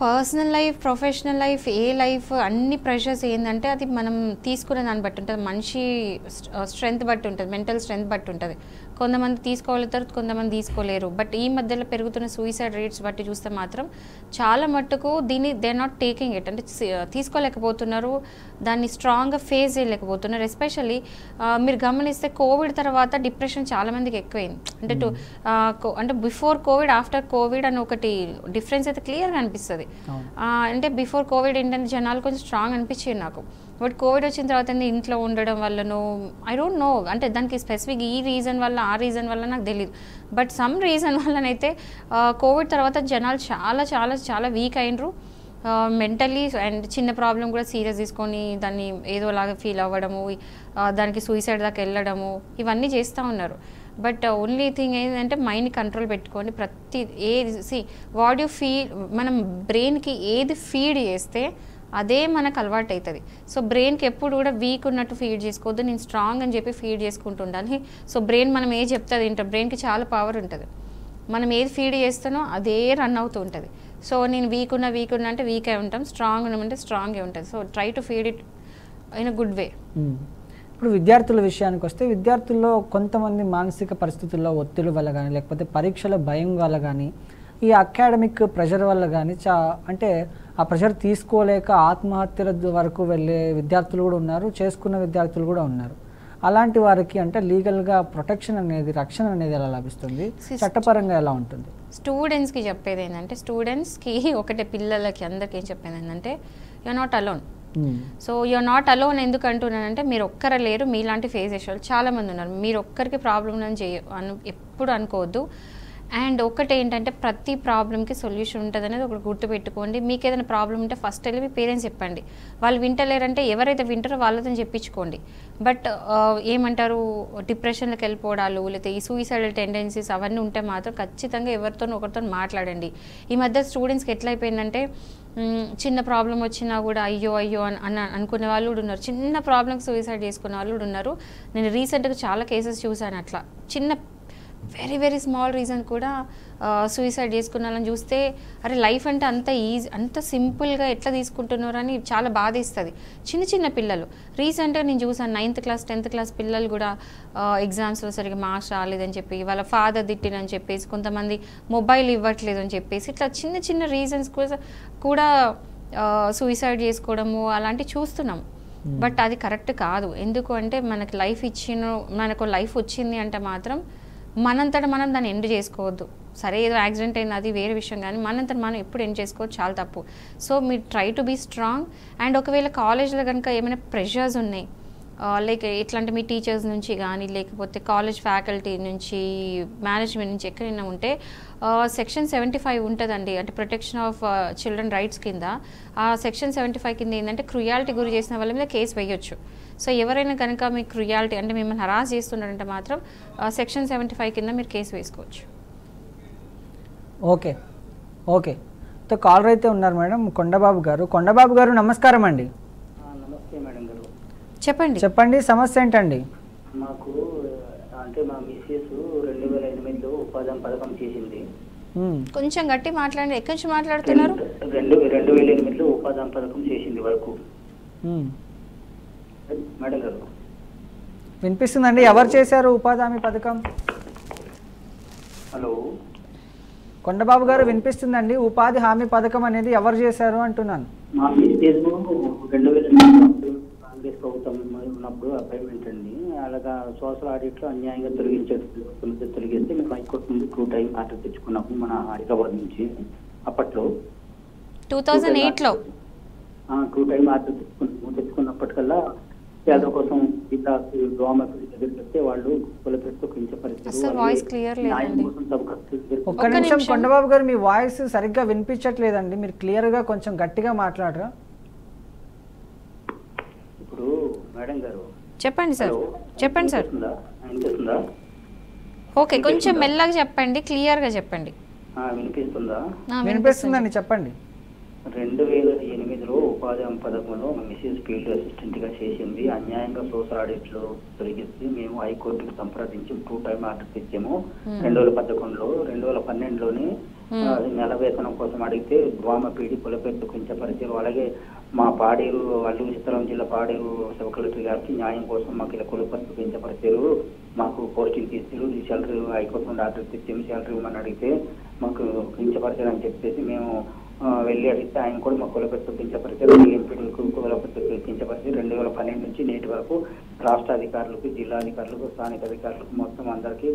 పర్సనల్ లైఫ్, ప్రొఫెషనల్ లైఫ్, ఏ లైఫ్, అన్ని ప్రెషర్స్ ఏంటంటే అది మనం తీసుకునే దాన్ని బట్టి ఉంటుంది, మనిషి స్ట్రెంగ్త్ బట్టి ఉంటుంది, మెంటల్ స్ట్రెంగ్త్ బట్టి ఉంటుంది. కొంతమంది తీసుకోగలుగుతారు, కొంతమంది తీసుకోలేరు. బట్ ఈ మధ్యలో పెరుగుతున్న సూసైడ్ రేట్స్ బట్టి చూస్తే మాత్రం చాలా మట్టుకు దీన్ని they are not taking it, అంటే తీసుకోలేకపోతున్నారు, దాన్ని స్ట్రాంగ్గా ఫేస్ చేయలేకపోతున్నారు. ఎస్పెషల్లీ మీరు గమనిస్తే కోవిడ్ తర్వాత డిప్రెషన్ చాలామందికి ఎక్కువైంది. అంటే బిఫోర్ కోవిడ్, ఆఫ్టర్ కోవిడ్ అని ఒకటి డిఫరెన్స్ అయితే క్లియర్గా అనిపిస్తుంది. అంటే బిఫోర్ కోవిడ్ ఏంటంటే జనాలు కొంచెం స్ట్రాంగ్ అనిపించేది నాకు. బట్ కోవిడ్ వచ్చిన తర్వాత ఇంట్లో ఉండడం వల్లనో ఐ డోంట్ నో, అంటే దానికి స్పెసిఫిక్ ఈ రీజన్ వల్ల ఆ రీజన్ వల్ల నాకు తెలియదు. బట్ సమ్ రీజన్ వల్లనైతే కోవిడ్ తర్వాత జనాలు చాలా చాలా చాలా వీక్ అయినరు మెంటల్లీ. అండ్ చిన్న ప్రాబ్లం కూడా సీరియస్ తీసుకొని దాన్ని ఏదోలాగా ఫీల్ అవ్వడము, దానికి సూసైడ్ దాకా వెళ్ళడము, ఇవన్నీ చేస్తూ ఉన్నారు. బట్ ఓన్లీ థింగ్ ఏంటంటే మైండ్ని కంట్రోల్ పెట్టుకొని ఏది వాట్ యు ఫీల్, మనం బ్రెయిన్కి ఏది ఫీడ్ చేస్తే అదే మనకు అలవాటు అవుతుంది. సో బ్రెయిన్కి ఎప్పుడు కూడా వీక్ ఉన్నట్టు ఫీడ్ చేసుకోవద్దు, నేను స్ట్రాంగ్ అని చెప్పి ఫీడ్ చేసుకుంటూ ఉండాలి. సో బ్రెయిన్ మనం ఏది చెప్తుంది ఏంటో, బ్రెయిన్కి చాలా పవర్ ఉంటుంది. మనం ఏది ఫీడ్ చేస్తానో అదే రన్ అవుతూ ఉంటుంది. సో నేను వీక్ ఉన్నా అంటే వీకే ఉంటాం, స్ట్రాంగ్ ఉన్నామంటే స్ట్రాంగే ఉంటుంది. So try to feed it in a good way. ఇప్పుడు విద్యార్థుల విషయానికి వస్తే విద్యార్థుల్లో కొంతమంది మానసిక పరిస్థితుల్లో ఒత్తిడి వల్ల కానీ లేకపోతే పరీక్షల భయం వల్ల కానీ ఈ అకాడమిక్ ప్రెషర్ వల్ల కానీ అంటే ఆ ప్రెషర్ తీసుకోలేక ఆత్మహత్యల వరకు వెళ్ళే విద్యార్థులు కూడా ఉన్నారు, చేసుకున్న విద్యార్థులు కూడా ఉన్నారు. అలాంటి వారికి అంటే లీగల్గా ప్రొటెక్షన్ అనేది, రక్షణ అనేది ఎలా లభిస్తుంది, చట్టపరంగా ఎలా ఉంటుంది? స్టూడెంట్స్కి చెప్పేది ఏంటంటే, స్టూడెంట్స్కి ఒకటే, పిల్లలకి అందరికీ ఏం చెప్పేది ఏంటంటే, you're not alone. So you're not alone ఎందుకు అంటున్నానంటే, మీరు ఒక్కరే లేరు, మీలాంటి ఫేస్ చేసే వాళ్ళు చాలామంది ఉన్నారు. మీరు ఒక్కరికి ప్రాబ్లం అని ఎప్పుడు అనుకోవద్దు. అండ్ ఒకటి ఏంటంటే ప్రతి ప్రాబ్లమ్కి సొల్యూషన్ ఉంటుంది అనేది ఒకటి గుర్తుపెట్టుకోండి. మీకు ఏదైనా ప్రాబ్లం ఉంటే ఫస్ట్ వెళ్ళి మీ పేరెంట్స్ చెప్పండి. వాళ్ళు వింటలేరంటే ఎవరైతే వింటారో వాళ్ళతో చెప్పించుకోండి. బట్ ఏమంటారు, డిప్రెషన్లోకి వెళ్ళిపోవడాలు లేకపోతే ఈ సూయిసైడల్ టెండెన్సీస్ అవన్నీ ఉంటే మాత్రం ఖచ్చితంగా ఎవరితో ఒకరితో మాట్లాడండి. ఈ మధ్య స్టూడెంట్స్కి ఎట్లా అయిపోయిందంటే చిన్న ప్రాబ్లం వచ్చినా కూడా అయ్యో అయ్యో అని అనుకునే వాళ్ళు కూడా ఉన్నారు. చిన్న ప్రాబ్లమ్కి సూయిసైడ్ చేసుకునే వాళ్ళు కూడా ఉన్నారు. నేను రీసెంట్గా చాలా కేసెస్ చూశాను. అట్లా చిన్న వెరీ వెరీ స్మాల్ రీజన్ కూడా సూయిసైడ్ చేసుకున్నారని చూస్తే అరే లైఫ్ అంటే అంత ఈజీ, అంత సింపుల్గా ఎట్లా తీసుకుంటున్నారు అని చాలా బాధేస్తుంది. చిన్న చిన్న పిల్లలు రీసెంట్గా నేను చూసాను 9th క్లాస్ 10th క్లాస్ పిల్లలు కూడా ఎగ్జామ్స్లో సరిగ్గా మార్క్స్ రాలేదని చెప్పి, వాళ్ళ ఫాదర్ తిట్టినని చెప్పేసి, కొంతమంది మొబైల్ ఇవ్వట్లేదు అని చెప్పేసి, ఇట్లా చిన్న చిన్న రీజన్స్ కూడా సూయిసైడ్ చేసుకోవడము అలాంటివి చూస్తున్నాం. బట్ అది కరెక్ట్ కాదు. ఎందుకు అంటే మనకు లైఫ్ వచ్చింది అంటే మాత్రం మనంతట మనం దాన్ని ఎండ్ చేసుకోవద్దు. సరే ఏదో యాక్సిడెంట్ అయింది అది వేరే విషయం, కానీ మనంతట మనం ఎప్పుడు ఎండ్ చేసుకోవచ్చు, చాలా తప్పు. సో మీరు try to be strong. And ఒకవేళ కాలేజ్లో కనుక ఏమైనా ప్రెషర్స్ ఉన్నాయి, లైక్ ఎట్లాంటి మీ టీచర్స్ నుంచి కానీ లేకపోతే కాలేజ్ ఫ్యాకల్టీ నుంచి, మేనేజ్మెంట్ నుంచి ఎక్కడైనా ఉంటే సెక్షన్ 75 ఉంటుందండి, అంటే ప్రొటెక్షన్ ఆఫ్ చిల్డ్రన్ రైట్స్ కింద. ఆ సెక్షన్ 75 కింద ఏంటంటే క్రుయాలిటీ గురి చేసిన వాళ్ళ మీద కేసు వేయొచ్చు. సో ఎవరైనా కనుక మీ క్రుయాలిటీ అంటే మిమ్మల్ని హరాస్ చేస్తున్నారంటే మాత్రం సెక్షన్ 75 కింద మీరు కేసు వేసుకోవచ్చు. ఓకే ఓకే కాలర్ అయితే ఉన్నారు మేడం, కొండబాబు గారు. కొండబాబు గారు నమస్కారం అండి. నమస్తే మేడం గారు. చెప్పండి సమస్య ఏంటండి? మాకు అంటే మా మిస్సెస్ 2008లో ఉపాధి పథకం చేసింది. కొంచెం గట్టి మాట్లాడండి. ఎక్కడి నుంచి మాట్లాడుతున్నారు? 2008లో ఉపాధి పథకం చేసింది వరకు. మేడం గారు వినిపిస్తుందండి. ఎవరు చేశారు ఉపాధి హామీ పథకం? హలో కొండబాబు గారు వినిపిస్తుందండి. ఉపాధి హామీ పథకం అనేది ఎవరు చేశారు అంటున్నాను. మా మిస్సెస్ 2008 కాంగ్రెస్ ప్రభుత్వం ఉన్నప్పుడు అపాయింట్మెంట్ అండి. అలాగా సోషల్ ఆడిట్ లో అన్యాయంగా తొలగిస్తే మేము హైకోర్టు నుండి 2 టైం ఆర్డర్ తెచ్చుకున్నాము మన హైదరాబాద్ నుంచి. అప్పట్లో 2008లో 2 టైం ఆర్డర్ తెచ్చుకున్నప్పటికల్లా పేదల కోసం జిల్లా గవర్నమెంట్ దగ్గరికి వస్తే వాళ్ళు కులపెట్టు ఒక్క నిమిషం కొండబాబు గారు, మీ వాయిస్ సరిగ్గా వినిపించట్లేదండి. మీరు క్లియర్ గా కొంచెం గట్టిగా మాట్లాడరా? ఇప్పుడు మేడం గారు చెప్పండి సార్. ఓకే, కొంచెం మెల్లగా చెప్పండి, క్లియర్ గా చెప్పండి. వినిపిస్తుందండి, చెప్పండి. 2008లో ఉపాధి హామీ పథకంలో మిసెస్ ఫీల్డ్ అసిస్టెంట్ గా చేసింది. అన్యాయంగా సోషల్ ఆడిట్ లో తొలగిస్తే మేము హైకోర్టుకు సంప్రదించి 2 టైం ఆర్డర్ తెచ్చాము 2011లో. 2012లోని నెల వేతనం కోసం అడిగితే వామపీడి కులపెట్టు కించపరిచారు. అలాగే మా పాడేరు అల్లూరు సీతారాం జిల్లా పాడేరు సబ్ కలెక్టర్ గారికి న్యాయం కోసం మాకు ఇలా కులపెట్టు కించపరిచారు, మాకు పోస్టింగ్ తీస్తారు, శాలరీ హైకోర్టు నుండి ఆర్డర్ తెచ్చాము, శాలరీ ఇవ్వమని అడిగితే మాకు కించపరిచారు అని చెప్పేసి మేము వెళ్ళి అడిగితే ఆయన కూడా మా కులపెట్టు కించపరిచారు, ఎంపీడీలకు కులపెట్టు కించపరిచి 2012 నుంచి నేటి వరకు రాష్ట్ర అధికారులకు, జిల్లా అధికారులకు, స్థానిక అధికారులకు మొత్తం అందరికీ,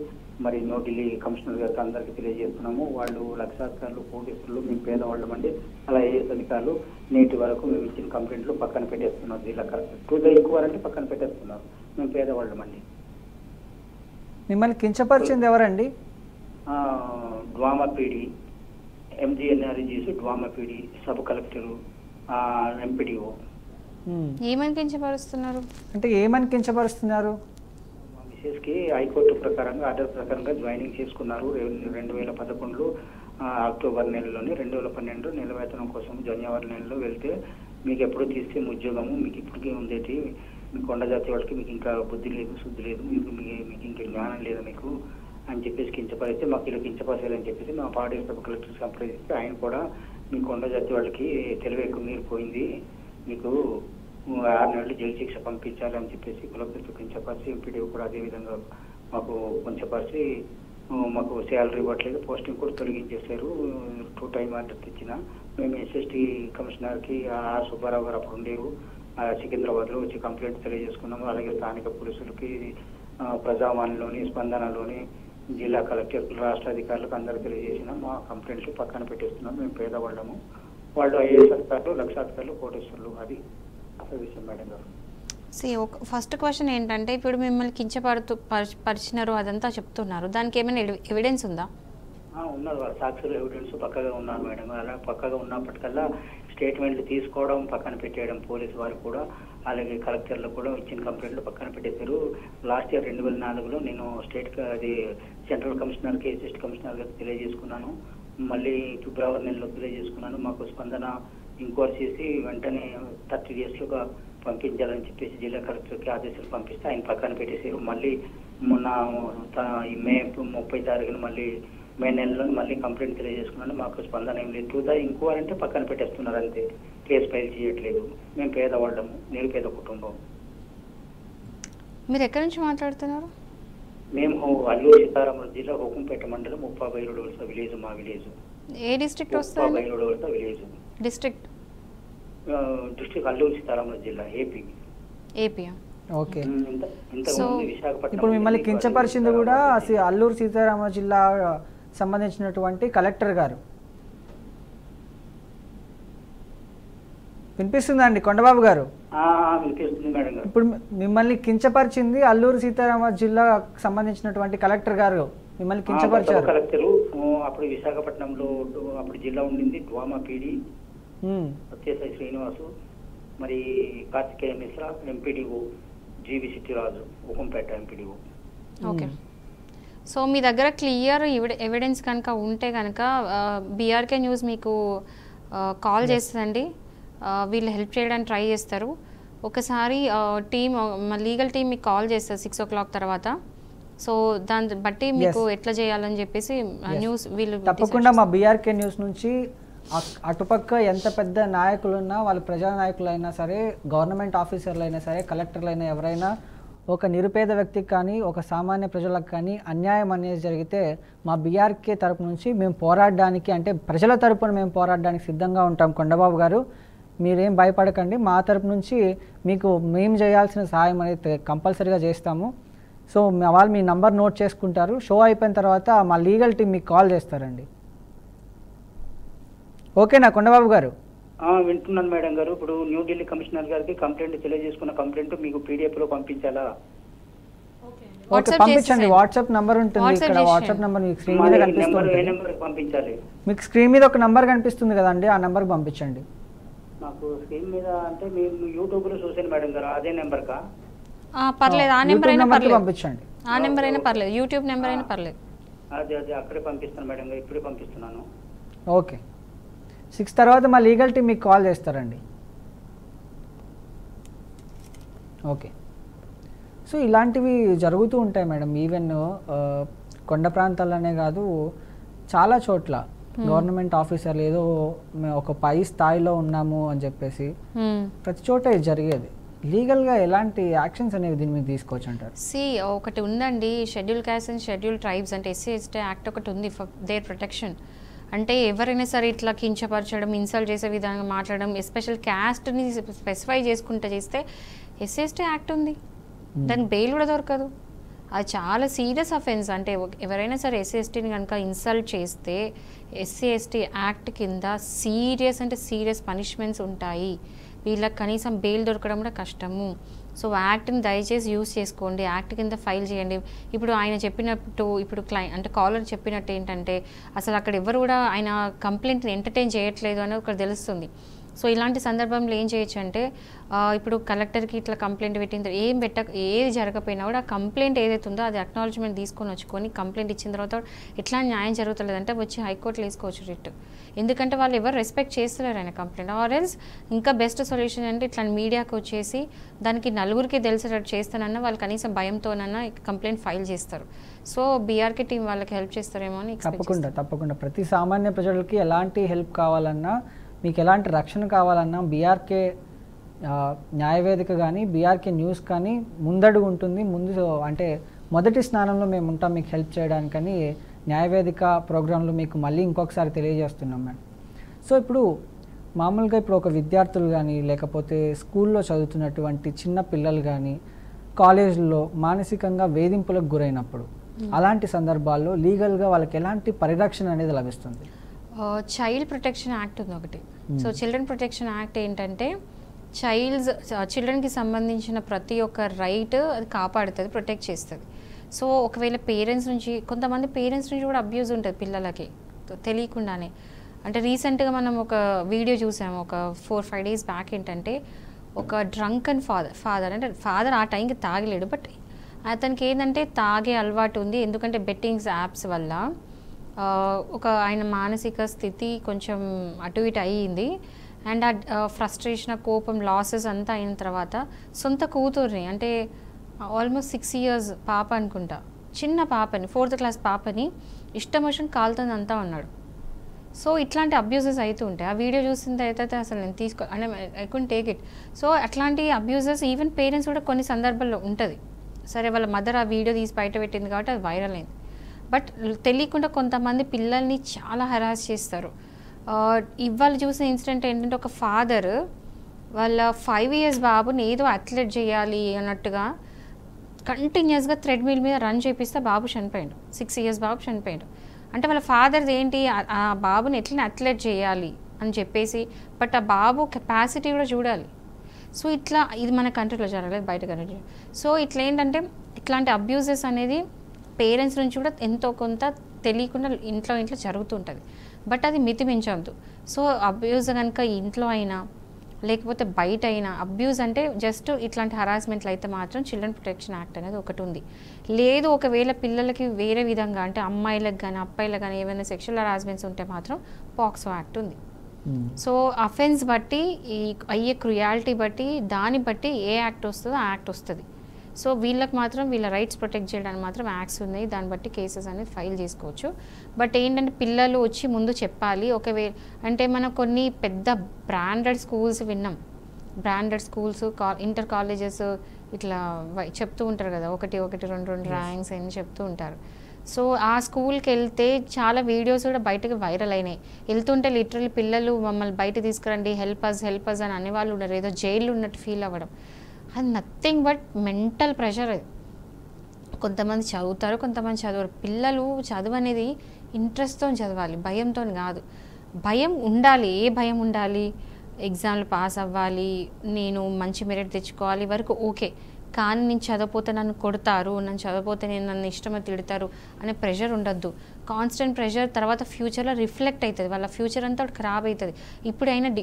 మరి న్యూఢిల్లీ కమిషనర్ గారికి అందరికీ తెలియజేస్తున్నాము. వాళ్ళు లక్షాధికారులు, కోటీశ్వరులు, మేము పేదవాళ్ళం అండి. అలా ఐఏఎస్ అధికారులు నేటి వరకు మేము ఇచ్చిన కంప్లైంట్లు పక్కన పెట్టేస్తున్నారు. జిల్లా కలెక్టర్ 2 ఎక్కువ అంటే పక్కన పెట్టేస్తున్నారు. మేము పేదవాళ్ళం అండి. మిమ్మల్ని కించపరిచింది ఎవరండి? డ్వామాపీడి ఎంజీఎన్ఆర్జీసీ డ్వామాపీడి సబ్ కలెక్టరు ఎంపీడీఓ. ఏమని కించపరుస్తున్నారు అంటే ఏమని కించపరుస్తున్నారు? మా మిసెస్ కి హైకోర్టు ప్రకారంగా ఆర్డర్ ప్రకారంగా జాయినింగ్ చేసుకున్నారు 2011లో అక్టోబర్ నెలలోని. 2012 నెల వేతనం కోసం జనవరి నెలలో వెళ్తే మీకు ఎప్పుడు తీస్తే ఉద్యోగము మీకు ఇప్పటికే ఉండేది, మీ కొండ జాతి వాళ్ళకి మీకు ఇంకా బుద్ధి లేదు, శుద్ధి లేదు, మీకు ఇంకా జ్ఞానం లేదు మీకు అని చెప్పేసి కించపరిస్తే మాకు ఇలా కించపరిచారని చెప్పేసి మా పాడేరు సబ్ కలెక్టర్ సంప్రదిస్తే ఆయన కూడా మీ కొండ జాతి వాళ్ళకి తెలివి ఎక్కువ మీరిపోయింది, మీకు 6 నెలలు జైలు శిక్ష పంపించాలి అని చెప్పేసి కులపెట్టు కించపరిచి ఎంపీడీ కూడా అదేవిధంగా మాకు కొంచెపరిచి మాకు శాలరీ ఇవ్వట్లేదు, పోస్టింగ్ కూడా తొలగించేశారు. 2 టైం ఆర్డర్ తెచ్చిన మేము ఎస్ఎస్టీ కమిషనర్కి సుబ్బారావు గారు అప్పుడు ఉండేరు సికింద్రాబాద్లో వచ్చి కంప్లైంట్ తెలియజేసుకున్నాము. అలాగే స్థానిక పోలీసులకి, ప్రజావాణిలోని, స్పందనలోని, జిల్లా కలెక్టర్లు, రాష్ట్ర అధికారులకు అందరూ తెలియజేసినాం. మా కంప్లైంట్లు పక్కన పెట్టేస్తున్నాం. మేము పేదవాళ్ళము, వాళ్ళు ఐఏఎస్ అధికారులు, లక్షాధికారులు, కోటేశ్వరులు. అది అసలు విషయం మేడం గారు. ఫస్ట్ క్వశ్చన్ ఏంటంటే, ఇప్పుడు మిమ్మల్ని పరిచినారు అదంతా చెప్తున్నారు, దానికి ఏమైనా ఎవిడెన్స్ ఉందా? ఉన్నారు, వాళ్ళ సాక్షులు ఎవిడెన్స్ పక్కగా ఉన్నారు మేడం. అలా పక్కగా ఉన్నప్పటికల్లా స్టేట్మెంట్లు తీసుకోవడం పక్కన పెట్టేయడం, పోలీసు వారు కూడా అలాగే కలెక్టర్లు కూడా ఇచ్చిన కంప్లైంట్లు పక్కన పెట్టేశారు. లాస్ట్ ఇయర్ 2004లో నేను అది సెంట్రల్ కమిషనర్కి అసిస్టెంట్ కమిషనర్ గారికి తెలియజేసుకున్నాను. మళ్ళీ ఫిబ్రవరి నెలలో తెలియజేసుకున్నాను. మాకు స్పందన ఇంక్వైరీ చేసి వెంటనే 30 daysలోగా పంపించాలని చెప్పేసి జిల్లా కలెక్టర్కి ఆదేశాలు పంపిస్తే ఆయన పక్కన పెట్టేశారు. మళ్ళీ మొన్న ఈ మే 30 తారీఖున మళ్ళీ మే నెలలో మళ్ళీ కంప్లైంట్ తెలియజేసుకున్నాను. మాకు స్పందన ఏం లేదు. చూద్దా ఇంక్వైరీ అంటే పక్కన పెట్టేస్తున్నారు అంతే, కేసు ఫైల్ చేయట్లేదు. మేము పేదవాళ్ళము, నిరుపేద కుటుంబం. మీరు ఎక్కడి నుంచి మాట్లాడుతున్నారు? మేము అల్లూరు సీతారామరాజు జిల్లా హుకుంపేట మండలం ఉప్పాబైలుడు వలస విలేజ్. మా విలేజ్ ఏ డిస్ట్రిక్ట్ వస్తుంది? ఉప్పాబైలుడు వలస విలేజ్. డిస్ట్రిక్ట్ అల్లూరు సీతారామరాజు జిల్లా, ఏపీ. ఓకే. విశాఖపట్నం. ఇప్పుడు మిమ్మల్ని కించపరిచింది కూడా అల్లూరు సీతారామరాజు జిల్లా సంబంధించినటువంటి కలెక్టర్ గారు. వినిపిస్తుందండి కొండబాబు గారు? వినిపిస్తుంది మేడం గారు. ఇప్పుడు మిమ్మల్ని కించపరిచింది అల్లూరు సీతారామరాజు జిల్లాకు సంబంధించినటువంటి కలెక్టర్ గారు మిమ్మల్ని కించపరిచారు. కలెక్టరు అప్పుడు విశాఖపట్నంలో అప్పుడు జిల్లా ఉండింది డ్వామా పీడి సత్యసాయి శ్రీనివాసు, మరి కార్తికేయ మిశ్రా, ఎంపీడీఓ జీవి సిట్టిరాజు, హుకుంపేట ఎంపీడీఓ. ఓకే. సో మీ దగ్గర క్లియర్ ఎవిడెన్స్ కనుక ఉంటే కనుక బీఆర్కే న్యూస్ మీకు కాల్ చేస్తుందండి. వీళ్ళు హెల్ప్ చేయడానికి ట్రై చేస్తారు. ఒకసారి టీమ్, మా లీగల్ టీం మీకు కాల్ చేస్తారు 6 o'clock తర్వాత. సో దాన్ని బట్టి మీకు ఎట్లా చేయాలని చెప్పేసి న్యూస్ వీళ్ళు తప్పకుండా మా బీఆర్కే న్యూస్ నుంచి అటుపక్క ఎంత పెద్ద నాయకులున్నా, వాళ్ళు ప్రజానాయకులైనా సరే, గవర్నమెంట్ ఆఫీసర్లు అయినా సరే, కలెక్టర్లు అయినా ఎవరైనా ఒక నిరుపేద వ్యక్తికి కానీ ఒక సామాన్య ప్రజలకు కానీ అన్యాయం అనేది జరిగితే మా బీఆర్కే తరపు నుంచి మేము పోరాడడానికి, అంటే ప్రజల తరపున మేము పోరాడడానికి సిద్ధంగా ఉంటాం. కొండబాబు గారు మీరేం భయపడకండి, మా తరపు నుంచి మీకు మేము చేయాల్సిన సహాయం అనేది కంపల్సరీగా చేస్తాము. సో వాళ్ళు మీ నంబర్ నోట్ చేసుకుంటారు. షో అయిపోయిన తర్వాత మా లీగల్ టీం మీకు కాల్ చేస్తారండి. ఓకేనా కొండబాబు గారు? వింటున్నాను మేడం గారు. ఇప్పుడు న్యూఢిల్లీ కమిషనర్ గారికి కంప్లైంట్ తెలియజేసుకున్న కంప్లైంట్ మీకు PDF లో పంపించాలా? ఓకే, పంపించండి. వాట్సాప్ నంబర్ ఉంటుంది ఇక్కడ. వాట్సాప్ నంబర్ మీకు స్క్రీన్ మీద కనిపిస్తుంది. ఏ నెంబర్ పంపించాలి? మీకు స్క్రీన్ మీద ఒక నంబర్ కనిపిస్తుంది కదండి, ఆ నెంబర్కి పంపించండి. నాకు స్క్రీన్ మీద అంటే మేము యూట్యూబ్ లో చూసాను మేడం గారు, అదే నెంబర్ కా? పర్లేదు, ఆ నెంబర్ అయినా పర్లేదు, పంపించండి. ఆ నెంబర్ అయినా పర్లేదు, యూట్యూబ్ నెంబర్ అయినా పర్లేదు. అదే అక్కడే పంపిస్తాను మేడం గారు, ఇప్పుడే పంపిస్తున్నాను. ఓకే. 6 తర్వాత మా లీగల్ టీం మీకు కాల్ చేస్తారండి. ఓకే. సో ఇలాంటివి జరుగుతూ ఉంటాయి మేడం. ఈవెన్ కొండ ప్రాంతాలనే కాదు, చాలా చోట్ల గవర్నమెంట్ ఆఫీసర్లు ఏదో ఒక పై స్థాయిలో ఉన్నాము అని చెప్పేసి ప్రతి చోట ఇది జరిగేది. లీగల్గా ఎలాంటి యాక్షన్స్ అనేవి దీని మీద తీసుకోవచ్చు అంటారు? ఒకటి ఉందండి, schedule caste and schedule tribes అంటే SC/ST యాక్ట్ ఒకటి ఉంది ఫర్ దేర్ ప్రొటెక్షన్. అంటే ఎవరైనా సరే ఇట్లా కించపరచడం, ఇన్సల్ట్ చేసే విధంగా మాట్లాడడం, ఎస్పెషల్ క్యాస్ట్ని స్పెసిఫై చేసుకుంటూ చేస్తే SC/ST యాక్ట్ ఉంది, దానికి బెయిల్ కూడా దొరకదు. అది చాలా సీరియస్ అఫెన్స్. అంటే ఎవరైనా సరే SC/STని కనుక ఇన్సల్ట్ చేస్తే SC/ST యాక్ట్ కింద సీరియస్ అంటే సీరియస్ పనిష్మెంట్స్ ఉంటాయి. వీళ్ళకి కనీసం బెయిల్ దొరకడం కూడా కష్టము. సో యాక్ట్ని దయచేసి యూజ్ చేసుకోండి, యాక్ట్ కింద ఫైల్ చేయండి. ఇప్పుడు ఆయన చెప్పినట్టు, ఇప్పుడు అంటే కాలర్ చెప్పినట్టు ఏంటంటే అసలు అక్కడ ఎవరు కూడా ఆయన కంప్లైంట్ని ఎంటర్టైన్ చేయట్లేదు అని ఒకటి తెలుస్తుంది. సో ఇలాంటి సందర్భంలో ఏం చేయొచ్చు అంటే ఇప్పుడు కలెక్టర్కి ఇట్లా కంప్లైంట్ పెట్టిన ఏది జరగకపోయినా కూడా కంప్లైంట్ ఏదైతే ఉందో అది అక్నాలజ్మెంట్ తీసుకొని వచ్చుకొని కంప్లైంట్ ఇచ్చిన తర్వాత ఎట్లా న్యాయం జరుగుతలేదంటే వచ్చి హైకోర్టులో వేసుకోవచ్చు రిట్. ఎందుకంటే వాళ్ళు ఎవరు రెస్పెక్ట్ చేస్తలేరు ఆయన కంప్లైంట్. ఆర్ ఎల్స్ ఇంకా బెస్ట్ సొల్యూషన్ అంటే ఇట్లా మీడియాకి వచ్చేసి దానికి నలుగురికి తెలిసేటట్టు చేస్తానన్నా వాళ్ళు కనీసం భయంతోనన్నా కంప్లైంట్ ఫైల్ చేస్తారు. సో బీఆర్కే టీం వాళ్ళకి హెల్ప్ చేస్తారేమో అని. తప్పకుండా ప్రతి సామాన్య ప్రజలకి ఎలాంటి హెల్ప్ కావాలన్నా, మీకు ఎలాంటి రక్షణ కావాలన్నా బీఆర్కే న్యాయవేదిక కానీ బీఆర్కే న్యూస్ కానీ ముందడుగు ఉంటుంది. అంటే మొదటి స్నానంలో మేము ఉంటాం మీకు హెల్ప్ చేయడానికని న్యాయవేదిక ప్రోగ్రాంలు మీకు మళ్ళీ ఇంకొకసారి తెలియజేస్తున్నాం మేడం. సో ఇప్పుడు మామూలుగా ఇప్పుడు ఒక విద్యార్థులు కానీ లేకపోతే స్కూల్లో చదువుతున్నటువంటి చిన్న పిల్లలు కానీ కాలేజీల్లో మానసికంగా వేధింపులకు గురైనప్పుడు అలాంటి సందర్భాల్లో లీగల్గా వాళ్ళకి ఎలాంటి పరిరక్షణ అనేది లభిస్తుంది? చైల్డ్ ప్రొటెక్షన్ యాక్ట్ ఉంది ఒకటి. సో చిల్డ్రన్ ప్రొటెక్షన్ యాక్ట్ ఏంటంటే చిల్డ్రన్కి సంబంధించిన ప్రతి ఒక్క రైట్ అది కాపాడుతుంది, ప్రొటెక్ట్ చేస్తుంది. సో ఒకవేళ పేరెంట్స్ నుంచి, కొంతమంది పేరెంట్స్ నుంచి కూడా అబ్యూజ్ ఉంటుంది పిల్లలకి తెలియకుండానే. అంటే రీసెంట్గా మనం ఒక వీడియో చూసాము ఒక 4-5 days బ్యాక్. ఏంటంటే ఒక డ్రంకన్ ఫాదర్ అంటే ఫాదర్ ఆ టైంకి తాగలేడు, బట్ అతనికి ఏంటంటే తాగే అలవాటు ఉంది. ఎందుకంటే బెట్టింగ్స్ యాప్స్ వల్ల ఒక ఆయన మానసిక స్థితి కొంచెం అటు ఇటు అయ్యింది. అండ్ ఆ ఫ్రస్ట్రేషన్, కోపం, లాసెస్ అంతా అయిన తర్వాత సొంత కూతుర్ని, అంటే ఆల్మోస్ట్ 6 years పాప అనుకుంటా, చిన్న పాపని, 4th class పాపని ఇష్టం వచ్చిన కాలుతుంది అంతా ఉన్నాడు. సో ఇట్లాంటి అబ్యూజెస్ అవుతూ ఉంటాయి. ఆ వీడియో చూసిన తర్వాత అసలు నేను అంటే I couldn't take it. So అట్లాంటి అబ్యూజెస్ ఈవెన్ పేరెంట్స్ కూడా కొన్ని సందర్భాల్లో ఉంటుంది. సరే వాళ్ళ మదర్ ఆ వీడియో తీసి బయట పెట్టింది కాబట్టి అది వైరల్ అయింది, బట్ తెలియకుండా కొంతమంది పిల్లల్ని చాలా హెరాస్ చేస్తారు. ఇవాళ చూసిన ఇన్సిడెంట్ ఏంటంటే ఒక ఫాదర్ వాళ్ళ 5 years బాబుని ఏదో అథ్లెట్ చేయాలి అన్నట్టుగా కంటిన్యూస్గా థ్రెడ్మిల్ మీద రన్ చేపిస్తే బాబు చనిపోయాడు. 6 years బాబు చనిపోయాడు. అంటే వాళ్ళ ఫాదర్ది ఏంటి, ఆ బాబుని ఎట్లా అథ్లెట్ చేయాలి అని చెప్పేసి, బట్ ఆ బాబు కెపాసిటీ కూడా చూడాలి. సో ఇట్లా ఇది మన కంట్రీలో జరగలేదు, బయట కంట్రీలో. సో ఇట్లా ఏంటంటే ఇట్లాంటి అబ్యూజెస్ అనేది పేరెంట్స్ నుంచి కూడా ఎంతో కొంత తెలియకుండా ఇంట్లో జరుగుతుంటుంది, బట్ అది మితిమించవద్దు. సో అబ్యూజ్ కనుక ఇంట్లో అయినా లేకపోతే బయట అయినా, అబ్యూజ్ అంటే జస్ట్ ఇట్లాంటి హరాస్మెంట్లు అయితే మాత్రం చిల్డ్రన్ ప్రొటెక్షన్ యాక్ట్ అనేది ఒకటి ఉంది. లేదు ఒకవేళ పిల్లలకి వేరే విధంగా అంటే అమ్మాయిలకు కానీ అబ్బాయిలకు కానీ ఏమైనా సెక్షువల్ హరాస్మెంట్స్ ఉంటే మాత్రం పాక్సో యాక్ట్ ఉంది. సో అఫెన్స్ బట్టి, ఈ అయ్యే క్రుయాలిటీ బట్టి, దాన్ని బట్టి ఏ యాక్ట్ వస్తుందో ఆ యాక్ట్ వస్తుంది. సో వీళ్ళకి మాత్రం వీళ్ళ రైట్స్ ప్రొటెక్ట్ చేయడానికి మాత్రం యాక్ట్స్ ఉన్నాయి, దాన్ని బట్టి కేసెస్ అనేది ఫైల్ చేసుకోవచ్చు. బట్ ఏంటంటే పిల్లలు వచ్చి ముందు చెప్పాలి. ఒకవేళ అంటే మనం కొన్ని పెద్ద బ్రాండెడ్ స్కూల్స్ విన్నాం, బ్రాండెడ్ స్కూల్స్, ఇంటర్ కాలేజెస్ ఇట్లా చెప్తూ ఉంటారు కదా, 1-2 ర్యాంక్స్ అని చెప్తూ ఉంటారు. సో ఆ స్కూల్కి వెళ్తే చాలా వీడియోస్ కూడా బయటకు వైరల్ అయినాయి. వెళ్తుంటే లిటరల్లీ పిల్లలు మమ్మల్ని బయట తీసుకురండి, హెల్ప్ అస్ అని అనేవాళ్ళు ఉన్నారు. ఏదో జైలు ఉన్నట్టు ఫీల్ అవ్వడం, అది నథింగ్ బట్ మెంటల్ ప్రెషర్. అది కొంతమంది చదువుతారు, కొంతమంది చదవరు. పిల్లలు చదువు అనేది ఇంట్రెస్ట్తో చదవాలి, భయంతో కాదు. భయం ఉండాలి. ఏ భయం ఉండాలి? ఎగ్జామ్లు పాస్ అవ్వాలి, నేను మంచి మెరిట్ తెచ్చుకోవాలి వరకు ఓకే. కానీ నేను చదవపోతే నన్ను కొడతారు, నన్ను చదవపోతే నన్ను ఇష్టమని తిడతారు అనే ప్రెషర్ ఉండద్దు. కాన్స్టెంట్ ప్రెషర్ తర్వాత ఫ్యూచర్లో రిఫ్లెక్ట్ అవుతుంది, వాళ్ళ ఫ్యూచర్ అంతా ఖరాబ్ అవుతుంది.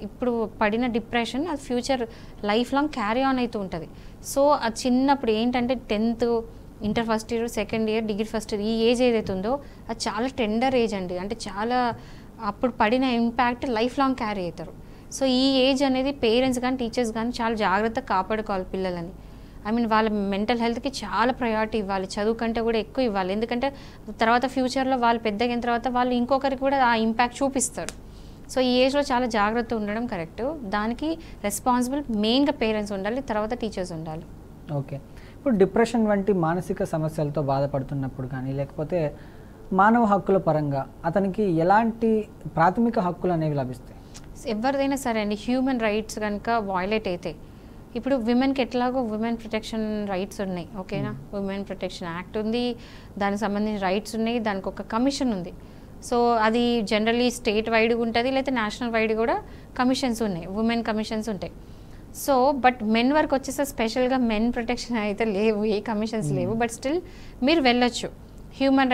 ఇప్పుడు పడిన డిప్రెషన్ అది future life long carry on అవుతూ ఉంటుంది. సో అది చిన్నప్పుడు ఏంటంటే 10th, inter first year, second year, degree first year, ఈ ఏజ్ ఏదైతే ఉందో అది చాలా టెండర్ ఏజ్ అండి. అంటే చాలా అప్పుడు పడిన ఇంపాక్ట్ లైఫ్ లాంగ్ క్యారీ అవుతారు. సో ఈ ఏజ్ అనేది పేరెంట్స్ కానీ టీచర్స్ కానీ చాలా జాగ్రత్తగా కాపాడుకోవాలి పిల్లలని. వాళ్ళ మెంటల్ హెల్త్కి చాలా ప్రయారిటీ ఇవ్వాలి, చదువు కంటే కూడా ఎక్కువ ఇవ్వాలి. ఎందుకంటే తర్వాత ఫ్యూచర్లో వాళ్ళు పెద్దగిన తర్వాత వాళ్ళు ఇంకొకరికి కూడా ఆ ఇంపాక్ట్ చూపిస్తారు. సో ఈ ఏజ్లో చాలా జాగ్రత్త ఉండడం కరెక్ట్. దానికి రెస్పాన్సిబుల్ మెయిన్గా పేరెంట్స్ ఉండాలి, తర్వాత టీచర్స్ ఉండాలి. ఓకే. ఇప్పుడు డిప్రెషన్ వంటి మానసిక సమస్యలతో బాధపడుతున్నప్పుడు కానీ లేకపోతే మానవ హక్కుల పరంగా అతనికి ఎలాంటి ప్రాథమిక హక్కులు అనేవి లభిస్తాయి? ఎవరిదైనా సరే అండి, హ్యూమన్ రైట్స్ కనుక వయలేట్ అయితే, ఇప్పుడు విమెన్కి ఎట్లాగో విమెన్ ప్రొటెక్షన్ రైట్స్ ఉన్నాయి, ఓకేనా, విమెన్ ప్రొటెక్షన్ యాక్ట్ ఉంది, దానికి సంబంధించిన రైట్స్ ఉన్నాయి, దానికి ఒక కమిషన్ ఉంది. సో అది జనరల్లీ స్టేట్ వైడ్గా ఉంటుంది, లేకపోతే నేషనల్ వైడ్ కూడా కమిషన్స్ ఉన్నాయి, ఉమెన్ కమిషన్స్ ఉంటాయి. సో బట్ మెన్ వరకు వచ్చేస్తే స్పెషల్గా మెన్ ప్రొటెక్షన్ అయితే లేవు, ఏ కమిషన్స్ లేవు. బట్ స్టిల్ మీరు వెళ్ళొచ్చు హ్యూమన్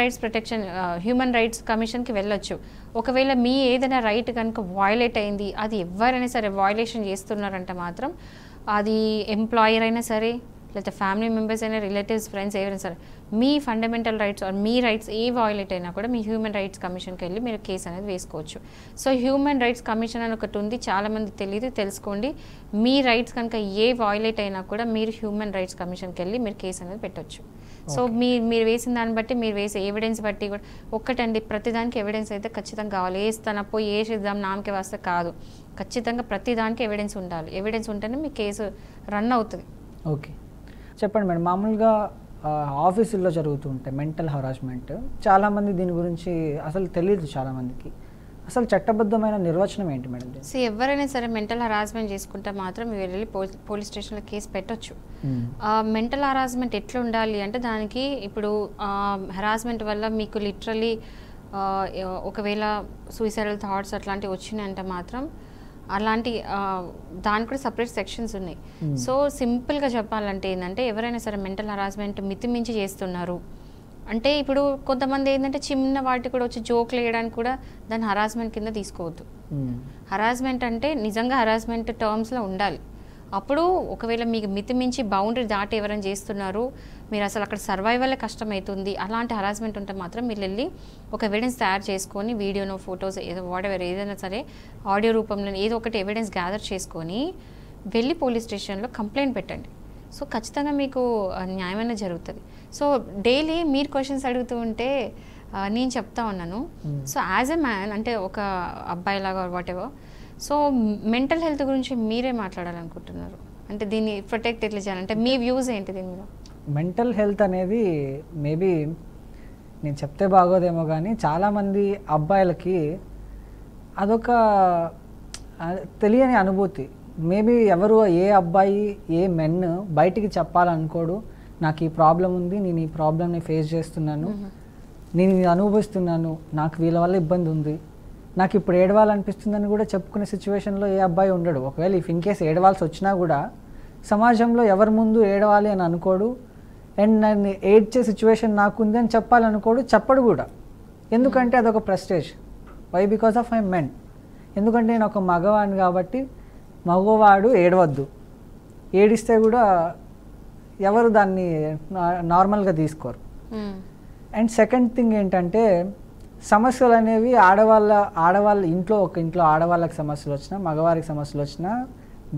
రైట్స్ కమిషన్కి వెళ్ళొచ్చు. ఒకవేళ మీ ఏదైనా రైట్ కనుక వయలేట్ అయింది, అది ఎవరైనా సరే వయలేషన్ చేస్తున్నారంటే మాత్రం అది ఎంప్లాయర్ అయినా సరే, లేకపోతే ఫ్యామిలీ మెంబర్స్ అయినా, రిలేటివ్స్, ఫ్రెండ్స్ ఎవరైనా సరే, మీ ఫండమెంటల్ రైట్స్ ఆర్ మీ రైట్స్ ఏ వయలేట్ అయినా కూడా మీ హ్యూమన్ రైట్స్ కమిషన్కి వెళ్ళి మీరు కేసు అనేది వేసుకోవచ్చు. సో హ్యూమన్ రైట్స్ కమిషన్ అని ఒకటి ఉంది, చాలామంది తెలియదు, తెలుసుకోండి. మీ రైట్స్ కనుక ఏ వయలేట్ అయినా కూడా మీరు హ్యూమన్ రైట్స్ కమిషన్కి వెళ్ళి మీరు కేసు అనేది పెట్టవచ్చు. సో మీరు వేసిన దాన్ని బట్టి, మీరు వేసే ఎవిడెన్స్ బట్టి కూడా ఒక్కటండి, ప్రతిదానికి ఎవిడెన్స్ అయితే ఖచ్చితంగా కావాలి. వేస్తానప్పో వేసేద్దాం నామకే వస్తే కాదు, ఖచ్చితంగా ప్రతిదానికి ఎవిడెన్స్ ఉండాలి. ఎవిడెన్స్ ఉంటేనే మీ కేసు రన్ అవుతుంది. ఓకే, చెప్పండి మేడం. మామూలుగా ఆఫీసుల్లో జరుగుతూ ఉంటాయి మెంటల్ హరాస్మెంట్, చాలామంది దీని గురించి అసలు తెలియదు చాలామందికి. అసలు చట్టబద్ధమైన నిర్వచనం ఏంటి మేడం? సో ఎవరైనా సరే మెంటల్ హరాస్మెంట్ చేసుకుంటే మాత్రం మీరు వెళ్ళి పోలీస్ స్టేషన్లో కేసు పెట్టొచ్చు. మెంటల్ హరాస్మెంట్ ఎట్లా ఉండాలి అంటే, దానికి ఇప్పుడు హరాస్మెంట్ వల్ల మీకు లిటరలీ ఒకవేళ సూసైడల్ థాట్స్ అట్లాంటివి వచ్చినాయంటే మాత్రం అలాంటి దానికి కూడా సపరేట్ సెక్షన్స్ ఉన్నాయి. సో సింపుల్గా చెప్పాలంటే ఏంటంటే, ఎవరైనా సరే మెంటల్ హరాస్మెంట్ మితిమించి చేస్తున్నారు, అంటే ఇప్పుడు కొంతమంది ఏంటంటే చిన్న వాటి కూడా వచ్చి జోక్లు వేయడానికి కూడా దాన్ని హరాస్మెంట్ కింద తీసుకోవద్దు. హరాస్మెంట్ అంటే నిజంగా హరాస్మెంట్ టర్మ్స్లో ఉండాలి. అప్పుడు ఒకవేళ మీకు మితిమించి బౌండరీ దాటి ఎవరైనా చేస్తున్నారు, మీరు అసలు అక్కడ సర్వైవల్ కష్టమవుతుంది, అలాంటి హరాస్మెంట్ ఉంటే మాత్రం మీరు వెళ్ళి ఒక ఎవిడెన్స్ తయారు చేసుకొని వీడియోనో ఫొటోస్ ఏదో వాటెవర్ ఏదైనా సరే ఆడియో రూపంలో ఏదో ఒకటి ఎవిడెన్స్ గ్యాదర్ చేసుకొని వెళ్ళి పోలీస్ స్టేషన్లో కంప్లైంట్ పెట్టండి. సో ఖచ్చితంగా మీకు న్యాయమైన జరుగుతుంది. సో డైలీ మీరు క్వశ్చన్స్ అడుగుతూ ఉంటే నేను చెప్తా ఉన్నాను. సో యాజ్ ఎ మ్యాన్ అంటే ఒక అబ్బాయిలాగా వాటెవర్, సో మెంటల్ హెల్త్ గురించి మీరే మాట్లాడాలనుకుంటున్నారు అంటే దీన్ని ప్రొటెక్ట్ ఎట్లా చేయాలంటే మీ వ్యూస్ ఏంటి దీని మీద? మెంటల్ హెల్త్ అనేది మేబీ నేను చెప్తే బాగోదేమో కానీ చాలామంది అబ్బాయిలకి అదొక తెలియని అనుభూతి. మేబీ ఎవరు ఏ అబ్బాయి ఏ మెన్ బయటికి చెప్పాలనుకోడు, నాకు ఈ ప్రాబ్లం ఉంది, నేను ఈ ప్రాబ్లమ్ని ఫేస్ చేస్తున్నాను, నేను ఇది అనుభవిస్తున్నాను, నాకు వీళ్ళ వల్ల ఇబ్బంది ఉంది, నాకు ఇప్పుడు ఏడవాలనిపిస్తుందని కూడా చెప్పుకునే సిచ్యువేషన్లో ఏ అబ్బాయి ఉండడు. ఒకవేళ ఇఫ్ ఇన్ కేస్ ఏడవాల్సి వచ్చినా కూడా సమాజంలో ఎవరి ముందు ఏడవాలి అని అనుకోడు. అండ్ నన్ను ఏడ్చే సిచ్యువేషన్ నాకుంది అని చెప్పాలనుకోడు, చెప్పడు కూడా. ఎందుకంటే అదొక prestige. Why? Because of I men. ఎందుకంటే నేను ఒక మగవాడిని కాబట్టి మగవాడు ఏడవద్దు, ఏడిస్తే కూడా ఎవరు దాన్ని నార్మల్గా తీసుకోరు. అండ్ సెకండ్ థింగ్ ఏంటంటే సమస్యలు అనేవి ఆడవాళ్ళ ఇంట్లో ఆడవాళ్ళకి సమస్యలు వచ్చినా మగవారికి సమస్యలు వచ్చినా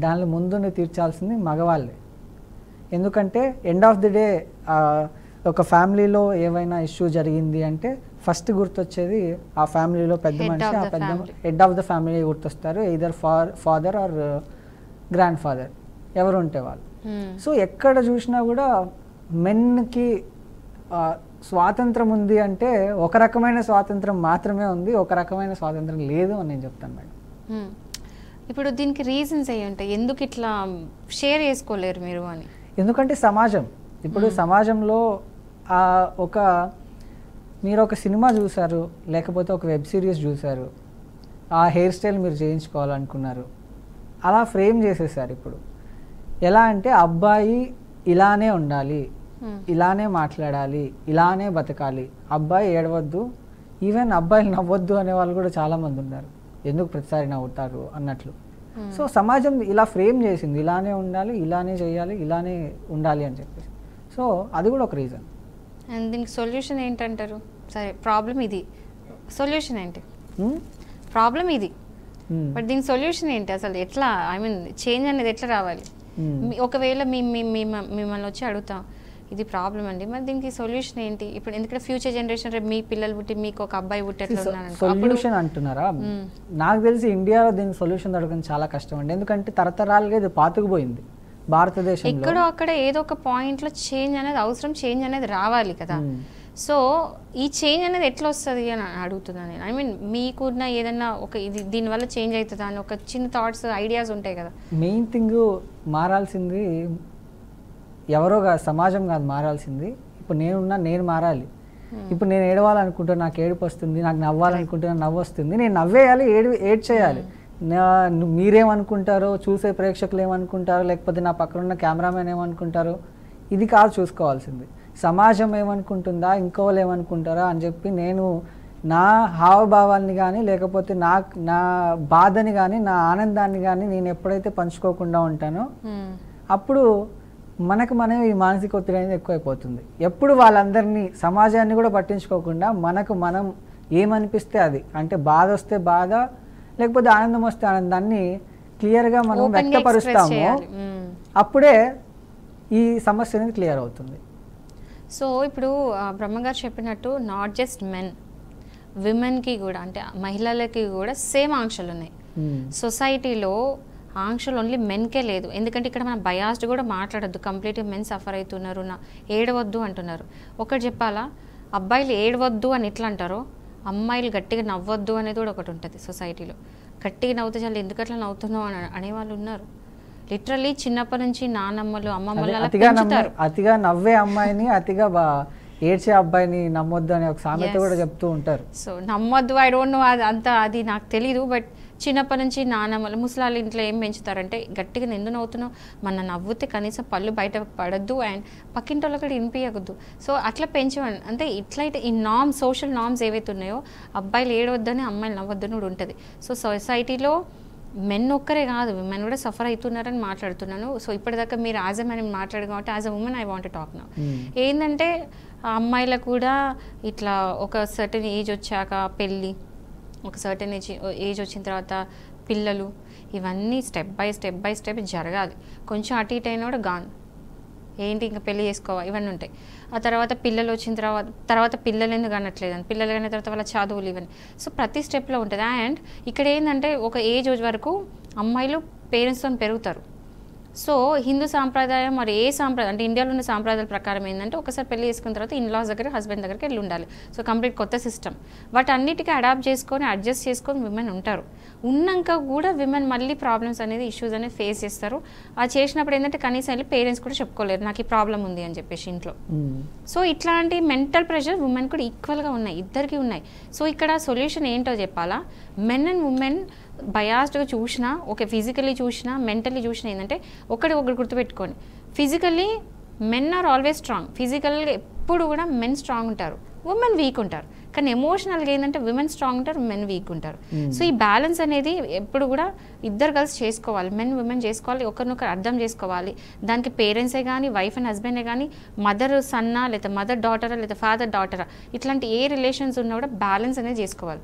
దానిలో ముందుని తీర్చాల్సింది మగవాళ్ళే. ఎందుకంటే ఎండ్ ఆఫ్ ది డే ఒక ఫ్యామిలీలో ఏవైనా ఇష్యూ జరిగింది అంటే ఫస్ట్ గుర్తొచ్చేది ఆ ఫ్యామిలీలో పెద్ద మనిషి, ఆ పెద్ద హెడ్ ఆఫ్ ద ఫ్యామిలీ గుర్తొస్తారు. Either father or grandfather, ఎవరు ఉంటే వాళ్ళు. సో ఎక్కడ చూసినా కూడా మెన్కి స్వాతంత్రం ఉంది అంటే ఒక రకమైన స్వాతంత్రం మాత్రమే ఉంది, ఒక రకమైన స్వాతంత్రం లేదు అని నేను చెప్తాను మేడం. ఇప్పుడు దీనికి రీజన్స్ అయ్యి ఉంటాయి, ఎందుకు ఇట్లా షేర్ చేసుకోలేరు మీరు అని? ఎందుకంటే సమాజం ఇప్పుడు సమాజంలో మీరు ఒక సినిమా చూసారు, లేకపోతే ఒక వెబ్ సిరీస్ చూసారు, ఆ హెయిర్ స్టైల్ మీరు చేయించుకోవాలనుకున్నారు, అలా ఫ్రేమ్ చేసేసారు. ఇప్పుడు ఎలా అంటే అబ్బాయి ఇలానే ఉండాలి, ఇలానే మాట్లాడాలి, ఇలానే బతకాలి, అబ్బాయి ఏడవద్దు, ఈవెన్ అబ్బాయిలు నవ్వద్దు అనే వాళ్ళు కూడా చాలామంది ఉన్నారు, ఎందుకు ప్రతిసారి నవ్వుతారు అన్నట్లు. సో సమాజం ఇలా ఫ్రేమ్ చేసింది, ఇలానే ఉండాలి, ఇలానే చేయాలి, ఇలానే ఉండాలి అని చెప్పేసి. సో అది కూడా ఒక రీజన్. అండ్ దీనికి సొల్యూషన్ ఏంటంటారు? సరే ప్రాబ్లం ఇది, సొల్యూషన్ ఏంటి? ప్రాబ్లం ఇది, బట్ దీనికి సొల్యూషన్ ఏంటి అసలు? ఎట్లా ఐ మీన్ చేంజ్ అనేది ఎట్లా రావాలి? ఒకవేళ మిమ్మల్ని వచ్చి అడుగుతాం ఇది ప్రాబ్లం అండి, మరి దీనికి సొల్యూషన్ ఏంటి? ఇప్పుడు ఎందుకంటే ఫ్యూచర్ జనరేషన్ రేపు మీ పిల్లలు పుట్టి మీకు ఒక అబ్బాయి పుట్టి సొల్యూషన్ అంటున్నారా? నాకు తెలిసి ఇండియాలో దీనికి సొల్యూషన్ దొరకడం చాలా కష్టం అండి. ఎందుకంటే తరతరాలుగా ఇది పాతుకుపోయింది భారతదేశంలో. ఎక్కడో అక్కడ ఏదో ఒక పాయింట్ లో చేంజ్ అనేది అవసరం, చేంజ్ అనేది రావాలి కదా. సో ఈ చేంజ్ అనేది ఎట్లా వస్తుంది అని అడుగుతున్నాను నేను. ఐ మీన్ మీకున్న ఏదన్నా ఒక ఇది దీనివల్ల చేంజ్ అవుతుందా అని ఒక చిన్న థాట్స్ ఐడియాస్ ఉంటాయి కదా. మెయిన్ థింగ్ మారాల్సింది ఎవరో కాదు, సమాజం కాదు మారాల్సింది. ఇప్పుడు నేను మారాలి. ఇప్పుడు నేను ఏడవాలనుకుంటే నాకు ఏడుపు వస్తుంది, నాకు నవ్వాలనుకుంటే నాకు నవ్వు వస్తుంది, నేను నవ్వేయాలి, ఏడ్చేయాలి. మీరేమనుకుంటారో, చూసే ప్రేక్షకులు ఏమనుకుంటారో, లేకపోతే నా పక్కన ఉన్న కెమెరామెన్ ఏమనుకుంటారో, ఇది కాదు చూసుకోవాల్సింది. సమాజం ఏమనుకుంటుందా, ఇంకోళ్ళు ఏమనుకుంటారా అని చెప్పి నేను నా హావభావాల్ని కానీ లేకపోతే నా బాధని కానీ నా ఆనందాన్ని కానీ నేను ఎప్పుడైతే పంచుకోకుండా ఉంటానో అప్పుడు మనం ఈ మానసిక ఒత్తిడి అనేది ఎక్కువైపోతుంది. ఎప్పుడు వాళ్ళందరినీ సమాజాన్ని కూడా పట్టించుకోకుండా మనం ఏమనిపిస్తే అది, అంటే బాధ వస్తే బాధ లేకపోతే ఆనందం వస్తే ఆనందాన్ని క్లియర్గా మనం వ్యక్తపరుస్తాము, అప్పుడే ఈ సమస్య అనేది క్లియర్ అవుతుంది. సో ఇప్పుడు బ్రహ్మగారు చెప్పినట్టు నాట్ జస్ట్ మెన్, విమెన్కి కూడా అంటే మహిళలకి కూడా సేమ్ ఆంక్షలు ఉన్నాయి. సొసైటీలో ఆంక్షలు ఓన్లీ మెన్కే లేదు. ఎందుకంటే ఇక్కడ మనం బయాస్డ్ కూడా మాట్లాడద్దు, కంప్లీట్గా మెన్ సఫర్ అవుతున్నారు, ఏడవద్దు అంటున్నారు. ఒకటి చెప్పాలా, అబ్బాయిలు ఏడవద్దు అని ఎట్లా అంటారో అమ్మాయిలు గట్టిగా నవ్వద్దు అనేది కూడా ఒకటి ఉంటుంది సొసైటీలో. గట్టిగా నవ్వుతే చాలు, ఎందుకు అట్లా నవ్వుతున్నావు అని అనేవాళ్ళు ఉన్నారు. లిటరల్లీ చిన్నప్పటి నుంచి నానమ్మలు అమ్మమ్మలు అతిగా నవ్వే అమ్మాయిని అతిగా ఏడ్చే అబ్బాయిని నమ్మొద్దు అనే ఒక సామెత కూడా చెప్తూ ఉంటారు. సో నమ్మొద్దు, ఐ డోంట్ నో, అది నాకు తెలీదు. బట్ చిన్నప్పటి నుంచి నాన్నమ్మలు ముసలాళ్ళు ఇంట్లో ఏం పెంచుతారంటే గట్టిగా ఎందుకు నవ్వుతున్నావు, మన నవ్వుతే కనీసం పళ్ళు బయట పడద్దు అండ్ పక్కింటి వాళ్ళకి కూడా వినిపించద్దు. సో అట్లా పెంచేవాడిని. అంటే ఇట్లయితే ఈ సోషల్ నార్మ్స్ ఏవైతే ఉన్నాయో అబ్బాయిలు ఏడవద్దని అమ్మాయిలు నవ్వొద్దని కూడా ఉంటుంది. సో సొసైటీలో మెన్ ఒక్కరే కాదు, విమెన్ కూడా సఫర్ అవుతున్నారని మాట్లాడుతున్నాను. సో ఇప్పటిదాకా మీరు యాజ్ ఎ మెన్ మాట్లాడు కాబట్టి as a women I want to talk now. ఏంటంటే అమ్మాయిలకు కూడా ఇట్లా ఒక సర్టెన్ ఏజ్ వచ్చాక పెళ్ళి, ఒక సర్టెన్ ఏజ్ వచ్చిన తర్వాత పిల్లలు, ఇవన్నీ స్టెప్ బై స్టెప్ జరగాలి. కొంచెం అటు ఇటు అయినా కూడా గాన్ ఏంటి ఇంకా పెళ్లి చేసుకోవాలి ఇవన్నీ ఉంటాయి. ఆ తర్వాత పిల్లలు వచ్చిన తర్వాత పిల్లలు ఎందుకు అనట్లేదని, పిల్లలు అయిన తర్వాత వాళ్ళ చదువులు ఇవన్నీ. సో ప్రతి స్టెప్లో ఉంటుంది. అండ్ ఇక్కడ ఏంటంటే ఒక ఏజ్ వరకు అమ్మాయిలు పేరెంట్స్తో పెరుగుతారు. సో హిందూ సాంప్రదాయం మరి ఏ సాంప్రదాయం అంటే ఇండియాలో ఉన్న సాంప్రదాయాల ప్రకారం ఏంటంటే ఒకసారి పెళ్లి చేసుకున్న తర్వాత ఇన్లాస్ దగ్గర హస్బెండ్ దగ్గరికి వెళ్ళి ఉండాలి. సో కంప్లీట్ కొత్త సిస్టమ్. వాటి అన్నిటికీ అడాప్ట్ చేసుకొని అడ్జస్ట్ చేసుకొని విమెన్ ఉంటారు. ఉన్నాక కూడా విమెన్ మళ్ళీ ప్రాబ్లమ్స్ అనేది ఇష్యూస్ అనేది ఫేస్ చేస్తారు. అది చేసినప్పుడు ఏంటంటే కనీసం వెళ్ళి పేరెంట్స్ కూడా చెప్పుకోలేరు నాకు ఈ ప్రాబ్లం ఉంది అని చెప్పేసి ఇంట్లో. సో ఇట్లాంటి మెంటల్ ప్రెషర్ ఉమెన్ కూడా ఈక్వల్గా ఉన్నాయి, ఇద్దరికి ఉన్నాయి. సో ఇక్కడ సొల్యూషన్ ఏంటో చెప్పాలా, మెన్ అండ్ ఉమెన్ బయాస్డ్గా చూసినా, ఓకే ఫిజికల్లీ చూసినా మెంటల్లీ చూసినా ఏంటంటే ఒకటి గుర్తుపెట్టుకోండి, physically men are always strong. ఫిజికల్గా ఎప్పుడు కూడా మెన్ స్ట్రాంగ్ ఉంటారు, ఉమెన్ వీక్ ఉంటారు. కానీ ఎమోషనల్గా ఏంటంటే విమెన్ స్ట్రాంగ్ ఉంటారు, మెన్ వీక్ ఉంటారు. సో ఈ బ్యాలెన్స్ అనేది ఎప్పుడు కూడా ఇద్దరు కలిసి చేసుకోవాలి, మెన్ విమెన్ చేసుకోవాలి, ఒకరినొకరు అర్థం చేసుకోవాలి. దానికి పేరెంట్సే కానీ వైఫ్ అండ్ హస్బెండే కానీ మదర్ సన్నా లేదా మదర్ డాటరా లేదా ఫాదర్ డాటరా ఇట్లాంటి ఏ రిలేషన్స్ ఉన్నా కూడా బ్యాలెన్స్ అనేది చేసుకోవాలి.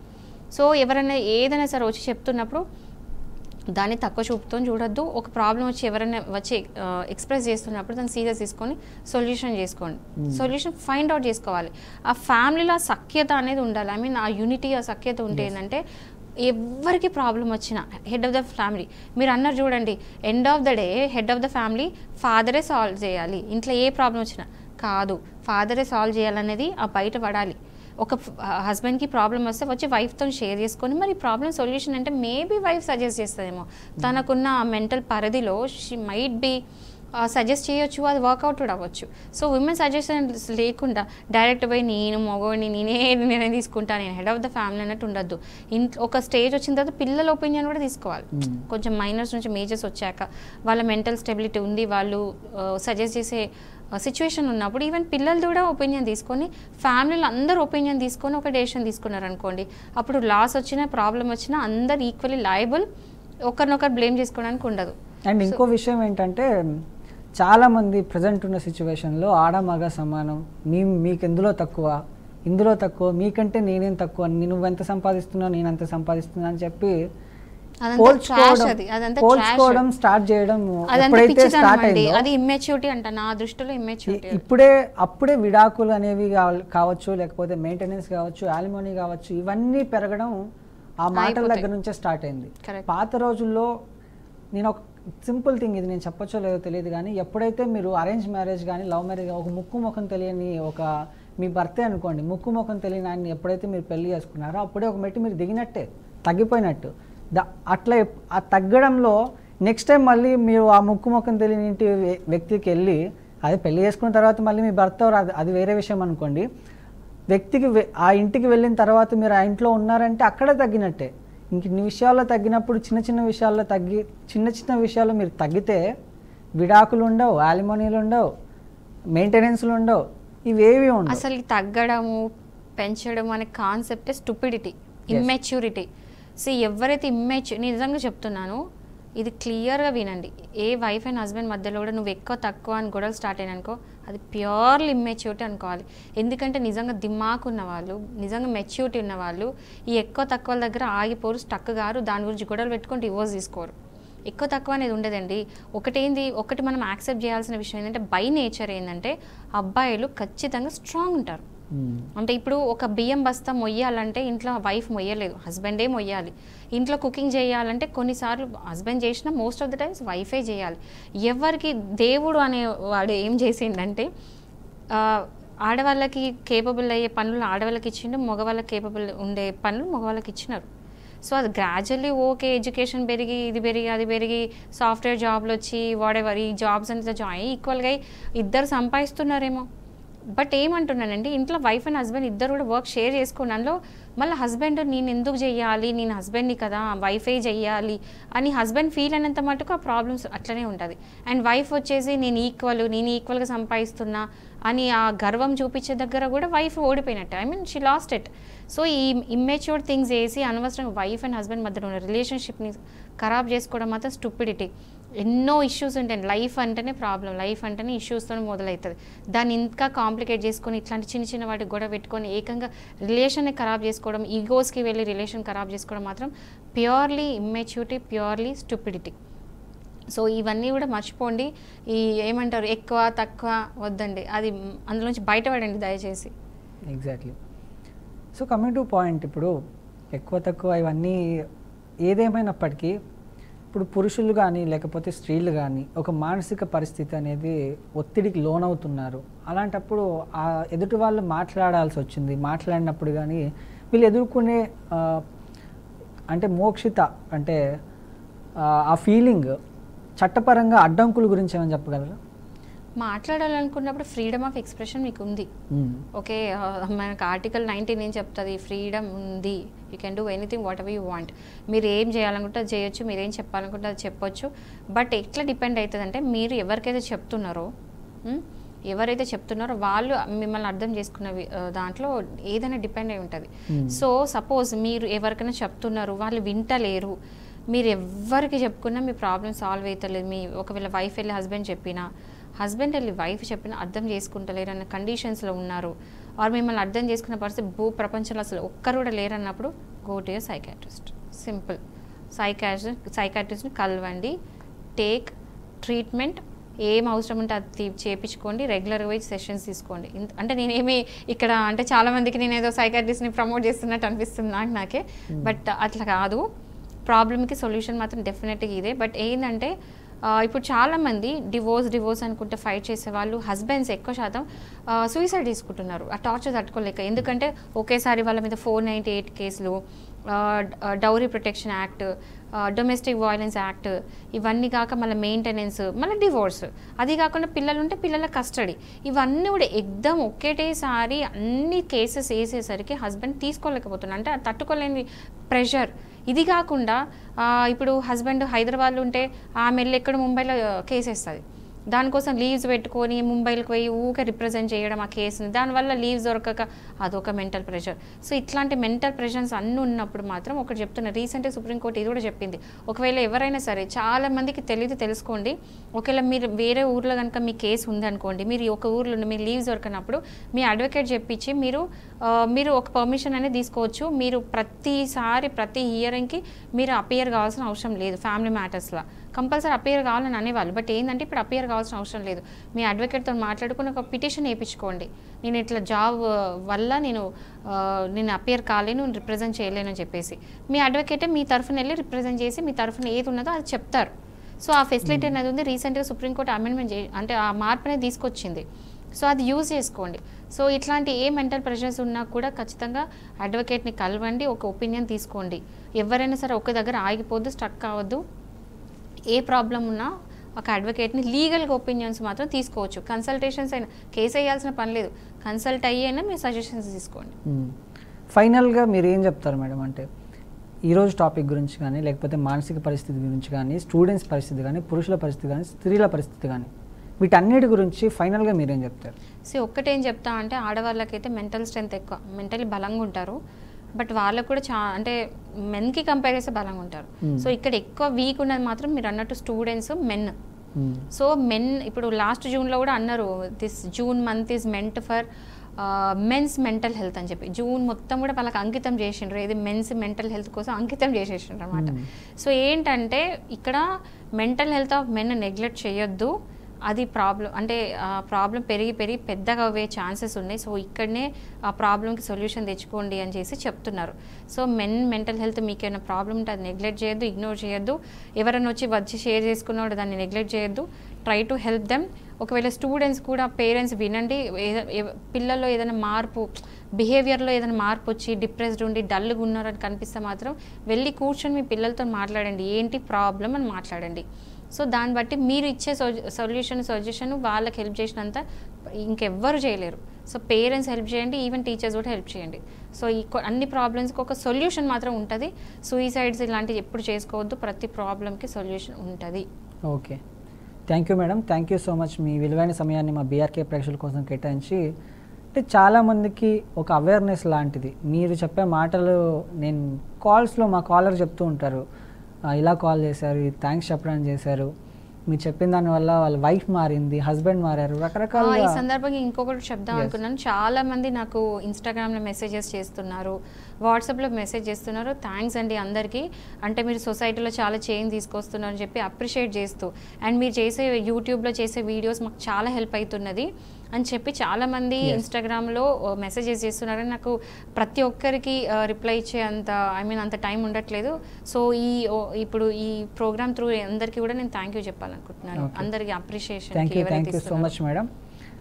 సో ఎవరైనా ఏదైనా సరే వచ్చి చెప్తున్నప్పుడు దాన్ని తక్కువ చూపుతో చూడొద్దు. ఒక ప్రాబ్లం వచ్చి ఎవరైనా వచ్చి ఎక్స్ప్రెస్ చేస్తున్నప్పుడు దాన్ని సీరియస్ తీసుకొని సొల్యూషన్ చేసుకోండి, సొల్యూషన్ ఫైండ్ అవుట్ చేసుకోవాలి. ఆ ఫ్యామిలీలో ఆ సఖ్యత అనేది ఉండాలి. ఐ మీన్ ఆ యూనిటీ, ఆ సఖ్యత ఉంటే ఏంటంటే ఎవరికి ప్రాబ్లం వచ్చినా హెడ్ ఆఫ్ ద ఫ్యామిలీ మీరు అన్నారు చూడండి, end of the day head of the family ఫాదరే సాల్వ్ చేయాలి. ఇంట్లో ఏ ప్రాబ్లం వచ్చినా కాదు, ఫాదరే సాల్వ్ చేయాలనేది ఆ బయట పడాలి. ఒక హస్బెండ్కి ప్రాబ్లం వస్తే వచ్చి వైఫ్తో షేర్ చేసుకొని మరి ప్రాబ్లం సొల్యూషన్ అంటే మేబీ వైఫ్ సజెస్ట్ చేస్తుందేమో, తనకున్న మెంటల్ పరిధిలో షీ మైట్ బీ సజెస్ట్ చేయొచ్చు, అది వర్కౌట్ కూడా అవ్వచ్చు. సో విమెన్ సజెషన్ లేకుండా డైరెక్ట్ పోయి నేను మగవాడిని నేనే తీసుకుంటా, నేను హెడ్ ఆఫ్ ద ఫ్యామిలీ అన్నట్టు ఉండద్దు. ఒక స్టేజ్ వచ్చిన తర్వాత పిల్లల ఒపీనియన్ కూడా తీసుకోవాలి. కొంచెం మైనర్స్ నుంచి మేజర్స్ వచ్చాక వాళ్ళ మెంటల్ స్టెబిలిటీ ఉంది, వాళ్ళు సజెస్ట్ చేసే సిచ్యువేషన్ ఉన్నప్పుడు ఈవెన్ పిల్లలు కూడా ఒపీనియన్ తీసుకొని ఫ్యామిలీలో అందరూ ఒపీనియన్ తీసుకొని ఒక డెసిషన్ తీసుకున్నారనుకోండి, అప్పుడు లాస్ వచ్చినా ప్రాబ్లం వచ్చినా అందరు ఈక్వల్లీ లయబుల్, ఒకరినొకరు బ్లేమ్ చేసుకోవడానికి ఉండదు. అండ్ ఇంకో విషయం ఏంటంటే చాలామంది ప్రజెంట్ ఉన్న సిచ్యువేషన్లో ఆడ మగ సమానం, మీకు ఎందులో తక్కువ, ఇందులో తక్కువ, మీకంటే నేనేం తక్కువ, నువ్వెంత సంపాదిస్తున్నావు నేను అంత పిల్లలు అని చెప్పి పోల్చుకోవడం స్టార్ట్ చేయడం ఎప్పుడైతే స్టార్ట్ అయిందో అది ఇమ్మెచ్యూరిటీ అంట నా దృష్టిలో. ఇమ్మెచ్యూరిటీ అప్పుడే విడాకులు అనేవి కావచ్చు, లేకపోతే మెయింటెనెన్స్ కావచ్చు, యాలిమోనీ కావచ్చు, ఇవన్నీ పెరగడం ఆ మాటల దగ్గర నుంచే స్టార్ట్ అయింది. పాత రోజుల్లో నేను ఒక సింపుల్ థింగ్, ఇది నేను చెప్పొచ్చో లేదో తెలియదు కానీ, ఎప్పుడైతే మీరు అరేంజ్ మ్యారేజ్ కానీ లవ్ మ్యారేజ్ ఒక ముక్కు ముఖం తెలియని ఒక మీ భర్తే అనుకోండి, ముక్కు ముఖం తెలియని ఆయన్ని ఎప్పుడైతే మీరు పెళ్లి చేసుకున్నారో అప్పుడే ఒక మెట్టు మీరు దిగినట్టే, తగ్గిపోయినట్టు. అట్లా ఆ తగ్గడంలో నెక్స్ట్ టైం మళ్ళీ మీరు ఆ ముక్కు ముఖం తెలియని ఇంటి వ్యక్తికి వెళ్ళి, అది పెళ్లి చేసుకున్న తర్వాత మళ్ళీ మీ భర్త అది వేరే విషయం అనుకోండి, వ్యక్తికి ఆ ఇంటికి వెళ్ళిన తర్వాత మీరు ఆ ఇంట్లో ఉన్నారంటే అక్కడే తగ్గినట్టే. ఇంక ఇన్ని విషయాల్లో తగ్గినప్పుడు చిన్న చిన్న విషయాల్లో మీరు తగ్గితే విడాకులు ఉండవు, యాలిమోనీలు ఉండవు, మెయింటెనెన్స్లు ఉండవు, ఇవేవి ఉండవు. అసలు తగ్గడము పెంచడం అనే కాన్సెప్టే స్టూపిడిటీ, ఇమ్మెచ్యూరిటీ. సో ఎవరైతే నిజంగా చెప్తున్నాను, ఇది క్లియర్గా వినండి, ఏ వైఫ్ అండ్ హస్బెండ్ మధ్యలో కూడా నువ్వు ఎక్కువ తక్కువ అని గొడవలు స్టార్ట్ అయినానుకో అది ప్యూర్లీ ఇమ్మెచ్యూరిటీ అనుకోవాలి. ఎందుకంటే నిజంగా దిమాకు ఉన్నవాళ్ళు, నిజంగా మెచ్యూరిటీ ఉన్నవాళ్ళు ఈ ఎక్కువ తక్కువ దగ్గర ఆగిపోరు, స్టక్ గారు, దాని గురించి గొడవలు పెట్టుకొని డివోర్స్ తీసుకోరు. ఎక్కువ తక్కువ అనేది ఉండదండి. ఒకటి మనం యాక్సెప్ట్ చేయాల్సిన విషయం ఏంటంటే బై నేచర్ ఏంటంటే అబ్బాయిలు ఖచ్చితంగా స్ట్రాంగ్ ఉంటారు. అంటే ఇప్పుడు ఒక బియ్యం బస్తా మొయ్యాలంటే ఇంట్లో వైఫ్ మొయ్యలేదు, హస్బెండే మొయ్యాలి. ఇంట్లో కుకింగ్ చేయాలంటే కొన్నిసార్లు హస్బెండ్ చేసినా మోస్ట్ ఆఫ్ ద టైమ్స్ వైఫే చేయాలి. ఎవరికి దేవుడు అనేవాడు ఏం చేసిండంటే ఆడవాళ్ళకి కేపబుల్ అయ్యే పనులు ఆడవాళ్ళకి ఇచ్చిండు, మగవాళ్ళకి కేపబుల్ ఉండే పనులు మగవాళ్ళకి ఇచ్చినారు. సో అది గ్రాడ్యువల్లీ ఓకే, ఎడ్యుకేషన్ పెరిగి అది పెరిగి సాఫ్ట్వేర్ జాబ్లు వచ్చి వాడెవర్ ఈ జాబ్స్ అంతా జాయిన్ ఈక్వల్గా ఇద్దరు సంపాదిస్తున్నారేమో. బట్ ఏమంటున్నానంటే ఇంట్లో వైఫ్ అండ్ హస్బెండ్ ఇద్దరు కూడా వర్క్ షేర్ చేసుకుని అందులో మళ్ళీ హస్బెండ్ నేను ఎందుకు చెయ్యాలి, నేను హస్బెండ్ని కదా, వైఫే చెయ్యాలి అని హస్బెండ్ ఫీల్ అయినంత మటుకు ఆ ప్రాబ్లమ్స్ అట్లనే ఉంటుంది. అండ్ వైఫ్ వచ్చేసి నేను ఈక్వల్గా సంపాదిస్తున్నా అని ఆ గర్వం చూపించే దగ్గర కూడా వైఫ్ ఓడిపోయినట్టు. I mean she lost it. So ఈ ఇమ్మెచ్యూర్ థింగ్స్ వేసి అనవసరంగా వైఫ్ అండ్ హస్బెండ్ మధ్యలో ఉన్న రిలేషన్షిప్ని ఖరాబ్ చేసుకోవడం మాత్రం స్టూపిడిటీ. ఎన్నో ఇష్యూస్ ఉంటాయి. లైఫ్ అంటేనే ప్రాబ్లం, లైఫ్ అంటేనే ఇష్యూస్తో మొదలవుతుంది. దాన్ని ఇంకా కాంప్లికేట్ చేసుకొని ఇట్లాంటి చిన్న చిన్న వాటికి గొడవ పెట్టుకొని ఏకంగా రిలేషన్ని ఖరాబ్ చేసుకోవడం, ఈగోస్కి వెళ్ళి రిలేషన్ ఖరాబ్ చేసుకోవడం మాత్రం purely immaturity, purely stupidity. So ఇవన్నీ కూడా మర్చిపోండి. ఈ ఏమంటారు ఎక్కువ తక్కువ వద్దండి, అది అందులోంచి బయటపడండి దయచేసి. Exactly. So coming to point, ఇప్పుడు ఎక్కువ తక్కువ ఇవన్నీ ఏదేమైనప్పటికీ ఇప్పుడు పురుషులు కానీ లేకపోతే స్త్రీలు కానీ ఒక మానసిక పరిస్థితి అనేది ఒత్తిడికి లోనవుతున్నారు. అలాంటప్పుడు ఆ ఎదుటి వాళ్ళు మాట్లాడాల్సి వచ్చింది, మాట్లాడినప్పుడు కానీ వీళ్ళు ఎదుర్కొనే అంటే మోక్షిత అంటే ఆ ఫీలింగ్ చట్టపరంగా అడ్డంకుల గురించి ఏమైనా చెప్పగలరా? మాట్లాడాలనుకున్నప్పుడు ఫ్రీడమ్ ఆఫ్ ఎక్స్ప్రెషన్ మీకు ఉంది. ఓకే, మనకు ఆర్టికల్ 19 ఏం చెప్తుంది? ఫ్రీడమ్ ఉంది, you can do anything what ever you want. మీరు ఏం చేయాలనుకుంటే అది చేయొచ్చు, మీరు ఏం చెప్పాలనుకుంటే అది చెప్పొచ్చు. బట్ ఎట్లా డిపెండ్ అవుతుంది అంటే మీరు ఎవరికైతే చెప్తున్నారో వాళ్ళు మిమ్మల్ని అర్థం చేసుకున్న దాంట్లో ఏదైనా డిపెండ్ అయి ఉంటుంది. సో సపోజ్ మీరు ఎవరికైనా చెప్తున్నారు, వాళ్ళు వింటలేరు, మీరు ఎవరికి చెప్పుకున్నా మీ ప్రాబ్లమ్ సాల్వ్ అవుతలేదు. మీ ఒకవేళ వైఫ్ వెళ్ళి హస్బెండ్ చెప్పినా, హస్బెండ్ వెళ్ళి వైఫ్ చెప్పినా అర్థం చేసుకుంటలేరు అన్న కండిషన్స్లో ఉన్నారు, ఆర్ మిమ్మల్ని అర్థం చేసుకున్న పరిస్థితి భూ ప్రపంచంలో అసలు ఒక్కరు కూడా లేరన్నప్పుడు go to your psychiatrist. Simple. సైకాట్రిస్ట్ని కలవండి, టేక్ ట్రీట్మెంట్, ఏం అవసరం ఉంటే అది చేయించుకోండి, రెగ్యులర్గా పోయి సెషన్స్ తీసుకోండి. అంటే నేనేమి ఇక్కడ అంటే చాలామందికి నేను ఏదో సైకాట్రిస్ట్ని ప్రమోట్ చేస్తున్నట్టు అనిపిస్తుంది నాకే. బట్ అట్లా కాదు, ప్రాబ్లమ్కి సొల్యూషన్ మాత్రం డెఫినెట్గా ఇదే. బట్ ఏంటంటే ఇప్పుడు చాలామంది డివోర్స్ అనుకుంటే ఫైట్ చేసే వాళ్ళు హస్బెండ్స్ ఎక్కువ శాతం సూసైడ్ తీసుకుంటున్నారు ఆ టార్చర్ తట్టుకోలేక. ఎందుకంటే ఒకేసారి వాళ్ళ మీద 498 కేసులు, dowry protection act, domestic violence act, ఇవన్నీ కాక మళ్ళీ మెయింటెనెన్స్, మళ్ళీ డివోర్స్, అది కాకుండా పిల్లలుంటే పిల్లల కస్టడీ, ఇవన్నీ కూడా ఎగ్దమ్ ఒకేటేసారి అన్ని కేసెస్ వేసేసరికి హస్బెండ్ తీసుకోలేకపోతున్నాడు. అంటే తట్టుకోలేని ప్రెషర్. ఇది కాకుండా ఇప్పుడు హస్బెండ్ హైదరాబాద్లో ఉంటే ఆమె వెళ్ళి ఎక్కడ ముంబైలో కేసు వేస్తుంది, దానికోసం లీవ్స్ పెట్టుకొని ముంబైకి పోయి ఊకే రిప్రజెంట్ చేయడం ఆ కేసుని, దానివల్ల లీవ్స్ దొరకక అదొక మెంటల్ ప్రెషర్. సో ఇట్లాంటి మెంటల్ ప్రెషర్స్ అన్నీ ఉన్నప్పుడు మాత్రం ఒకటి చెప్తున్నా, రీసెంట్గా సుప్రీంకోర్టు ఇది కూడా చెప్పింది, ఒకవేళ ఎవరైనా సరే, చాలా మందికి తెలుసుకోండి, ఒకవేళ మీరు వేరే ఊర్లో కనుక మీ కేసు ఉందనుకోండి, మీరు ఒక ఊర్లో మీ లీవ్స్ దొరకనప్పుడు మీ అడ్వకేట్ చెప్పించి మీరు ఒక పర్మిషన్ అనేది తీసుకోవచ్చు. మీరు ప్రతి హియరింగ్కి మీరు అపియర్ కావాల్సిన అవసరం లేదు. ఫ్యామిలీ మ్యాటర్స్లో కంపల్సరీ అపియర్ కావాలని అనేవాళ్ళు, బట్ ఏంటంటే ఇప్పుడు అపియర్ కావాల్సిన అవసరం లేదు. మీ అడ్వకేట్తో మాట్లాడుకుని ఒక పిటిషన్ వేయించుకోండి, నేను ఇట్లా జాబ్ వల్ల నేను అపియర్ కాలేను, రిప్రజెంట్ చేయలేను అని చెప్పేసి. మీ అడ్వకేటే మీ తరఫున వెళ్ళి రిప్రజెంట్ చేసి మీ తరఫున ఏది ఉన్నదో అది చెప్తారు. సో ఆ ఫెసిలిటీ అనేది ఉంది. రీసెంట్గా సుప్రీంకోర్టు అమెండ్మెంట్ అంటే ఆ మార్పు అనేది తీసుకొచ్చింది. సో అది యూజ్ చేసుకోండి. సో ఇట్లాంటి ఏ మెంటల్ ప్రెషర్స్ ఉన్నా కూడా ఖచ్చితంగా అడ్వకేట్ని కలవండి, ఒక ఒపీనియన్ తీసుకోండి. ఎవరైనా సరే ఒక దగ్గర ఆగిపోద్దు, స్టక్ కావద్దు. ఏ ప్రాబ్లం ఉన్నా ఒక అడ్వకేట్ని లీగల్గా ఒపీనియన్స్ మాత్రం తీసుకోవచ్చు. కన్సల్టేషన్స్ అయినా, కేసు వేయాల్సిన పని లేదు, కన్సల్ట్ అయ్యేనా మీరు సజెషన్స్ తీసుకోండి. ఫైనల్గా మీరు ఏం చెప్తారు మేడం? అంటే ఈరోజు టాపిక్ గురించి కానీ, లేకపోతే మానసిక పరిస్థితి గురించి కానీ, స్టూడెంట్స్ పరిస్థితి కానీ, పురుషుల పరిస్థితి కానీ, స్త్రీల పరిస్థితి కానీ, వీటన్నిటి గురించి ఫైనల్గా మీరేం చెప్తారు? ఒక్కటేం చెప్తా అంటే ఆడవాళ్ళకైతే మెంటల్ స్ట్రెంత్ ఎక్కువ, మెంటలీ బలంగా ఉంటారు. బట్ వాళ్ళకు కూడా అంటే మెన్కి కంపేర్ చేస్తే బలంగా ఉంటారు. సో ఇక్కడ ఎక్కువ వీక్ ఉన్నది మాత్రం మీరు అన్నట్టు స్టూడెంట్స్, మెన్. సో మెన్ ఇప్పుడు లాస్ట్ జూన్లో కూడా అన్నారు, this June month is meant for men's mental health అని చెప్పి. జూన్ మొత్తం కూడా వాళ్ళకి అంకితం చేసిండ్రు, ఏది మెన్స్ మెంటల్ హెల్త్ కోసం అంకితం చేసేసిండ్రు అనమాట. సో ఏంటంటే ఇక్కడ mental health of men neglect చేయొద్దు. అది ప్రాబ్లం అంటే ఆ ప్రాబ్లం పెరిగి పెద్దగా అయ్యే ఛాన్సెస్ ఉన్నాయి. సో ఇక్కడనే ఆ ప్రాబ్లంకి సొల్యూషన్ తెచ్చుకోండి అని చేసి చెప్తున్నారు. సో మెంటల్ హెల్త్ మీకు ఏమైనా ప్రాబ్లం ఉంటే అది నెగ్లెక్ట్ చేయొద్దు, ఇగ్నోర్ చేయొద్దు. ఎవరైనా వచ్చి షేర్ చేసుకున్నవాడు దాన్ని నెగ్లెక్ట్ చేయొద్దు. Try to help them. ఒకవేళ స్టూడెంట్స్ కూడా పేరెంట్స్ వినండి, పిల్లల్లో ఏదైనా మార్పు, బిహేవియర్లో ఏదైనా మార్పు వచ్చి డిప్రెస్డ్ ఉండి డల్గా ఉన్నారని కనిపిస్తే మాత్రం వెళ్ళి కూర్చొని మీ పిల్లలతో మాట్లాడండి, ఏంటి ప్రాబ్లం అని మాట్లాడండి. సో దాన్ని బట్టి మీరు ఇచ్చే సజెషన్ వాళ్ళకి హెల్ప్ చేసినంత ఇంకెవ్వరు చేయలేరు. సో పేరెంట్స్ హెల్ప్ చేయండి, ఈవెన్ టీచర్స్ కూడా హెల్ప్ చేయండి. సో ఈ అన్ని ప్రాబ్లమ్స్కి ఒక సొల్యూషన్ మాత్రం ఉంటుంది. సూయిసైడ్స్ ఇలాంటివి ఎప్పుడు చేసుకోవద్దు, ప్రతి ప్రాబ్లమ్కి సొల్యూషన్ ఉంటుంది. Okay, thank you madam, thank you so much. మీ విలువైన సమయాన్ని మా బీఆర్కే ప్రేక్షకుల కోసం కేటాయించి, అంటే చాలామందికి ఒక అవేర్నెస్ లాంటిది మీరు చెప్పే మాటలు నేను కాల్స్లో మా కాలర్ చెప్తూ ఉంటారు, ఇలా కాల్ చేశారు, థ్యాంక్స్ చెప్పడానికి చేశారు, మీరు చెప్పిన దానివల్ల వాళ్ళ వైఫ్ మారింది, హస్బెండ్ మారారు, రకరకాల. ఈ సందర్భంగా ఇంకొకటి చెప్దాం అనుకున్నాను. చాలా మంది నాకు ఇన్స్టాగ్రామ్లో మెసేజెస్ చేస్తున్నారు, వాట్సాప్లో మెసేజ్ చేస్తున్నారు. థ్యాంక్స్ అండి అందరికీ, అంటే మీరు సొసైటీలో చాలా చేంజ్ తీసుకొస్తున్నారు అని చెప్పి అప్రిషియేట్ చేస్తూ, అండ్ మీరు చేసే యూట్యూబ్లో చేసే వీడియోస్ మాకు చాలా హెల్ప్ అవుతున్నది అని చెప్పి చాలామంది ఇన్స్టాగ్రామ్లో మెసేజెస్ చేస్తున్నారని. నాకు ప్రతి ఒక్కరికి రిప్లై ఇచ్చే అంత టైం ఉండట్లేదు. సో ఇప్పుడు ఈ ప్రోగ్రామ్ త్రూ అందరికీ కూడా నేను థ్యాంక్ యూ చెప్పాలనుకుంటున్నాను, అందరికీ appreciation. Thank you so much madam.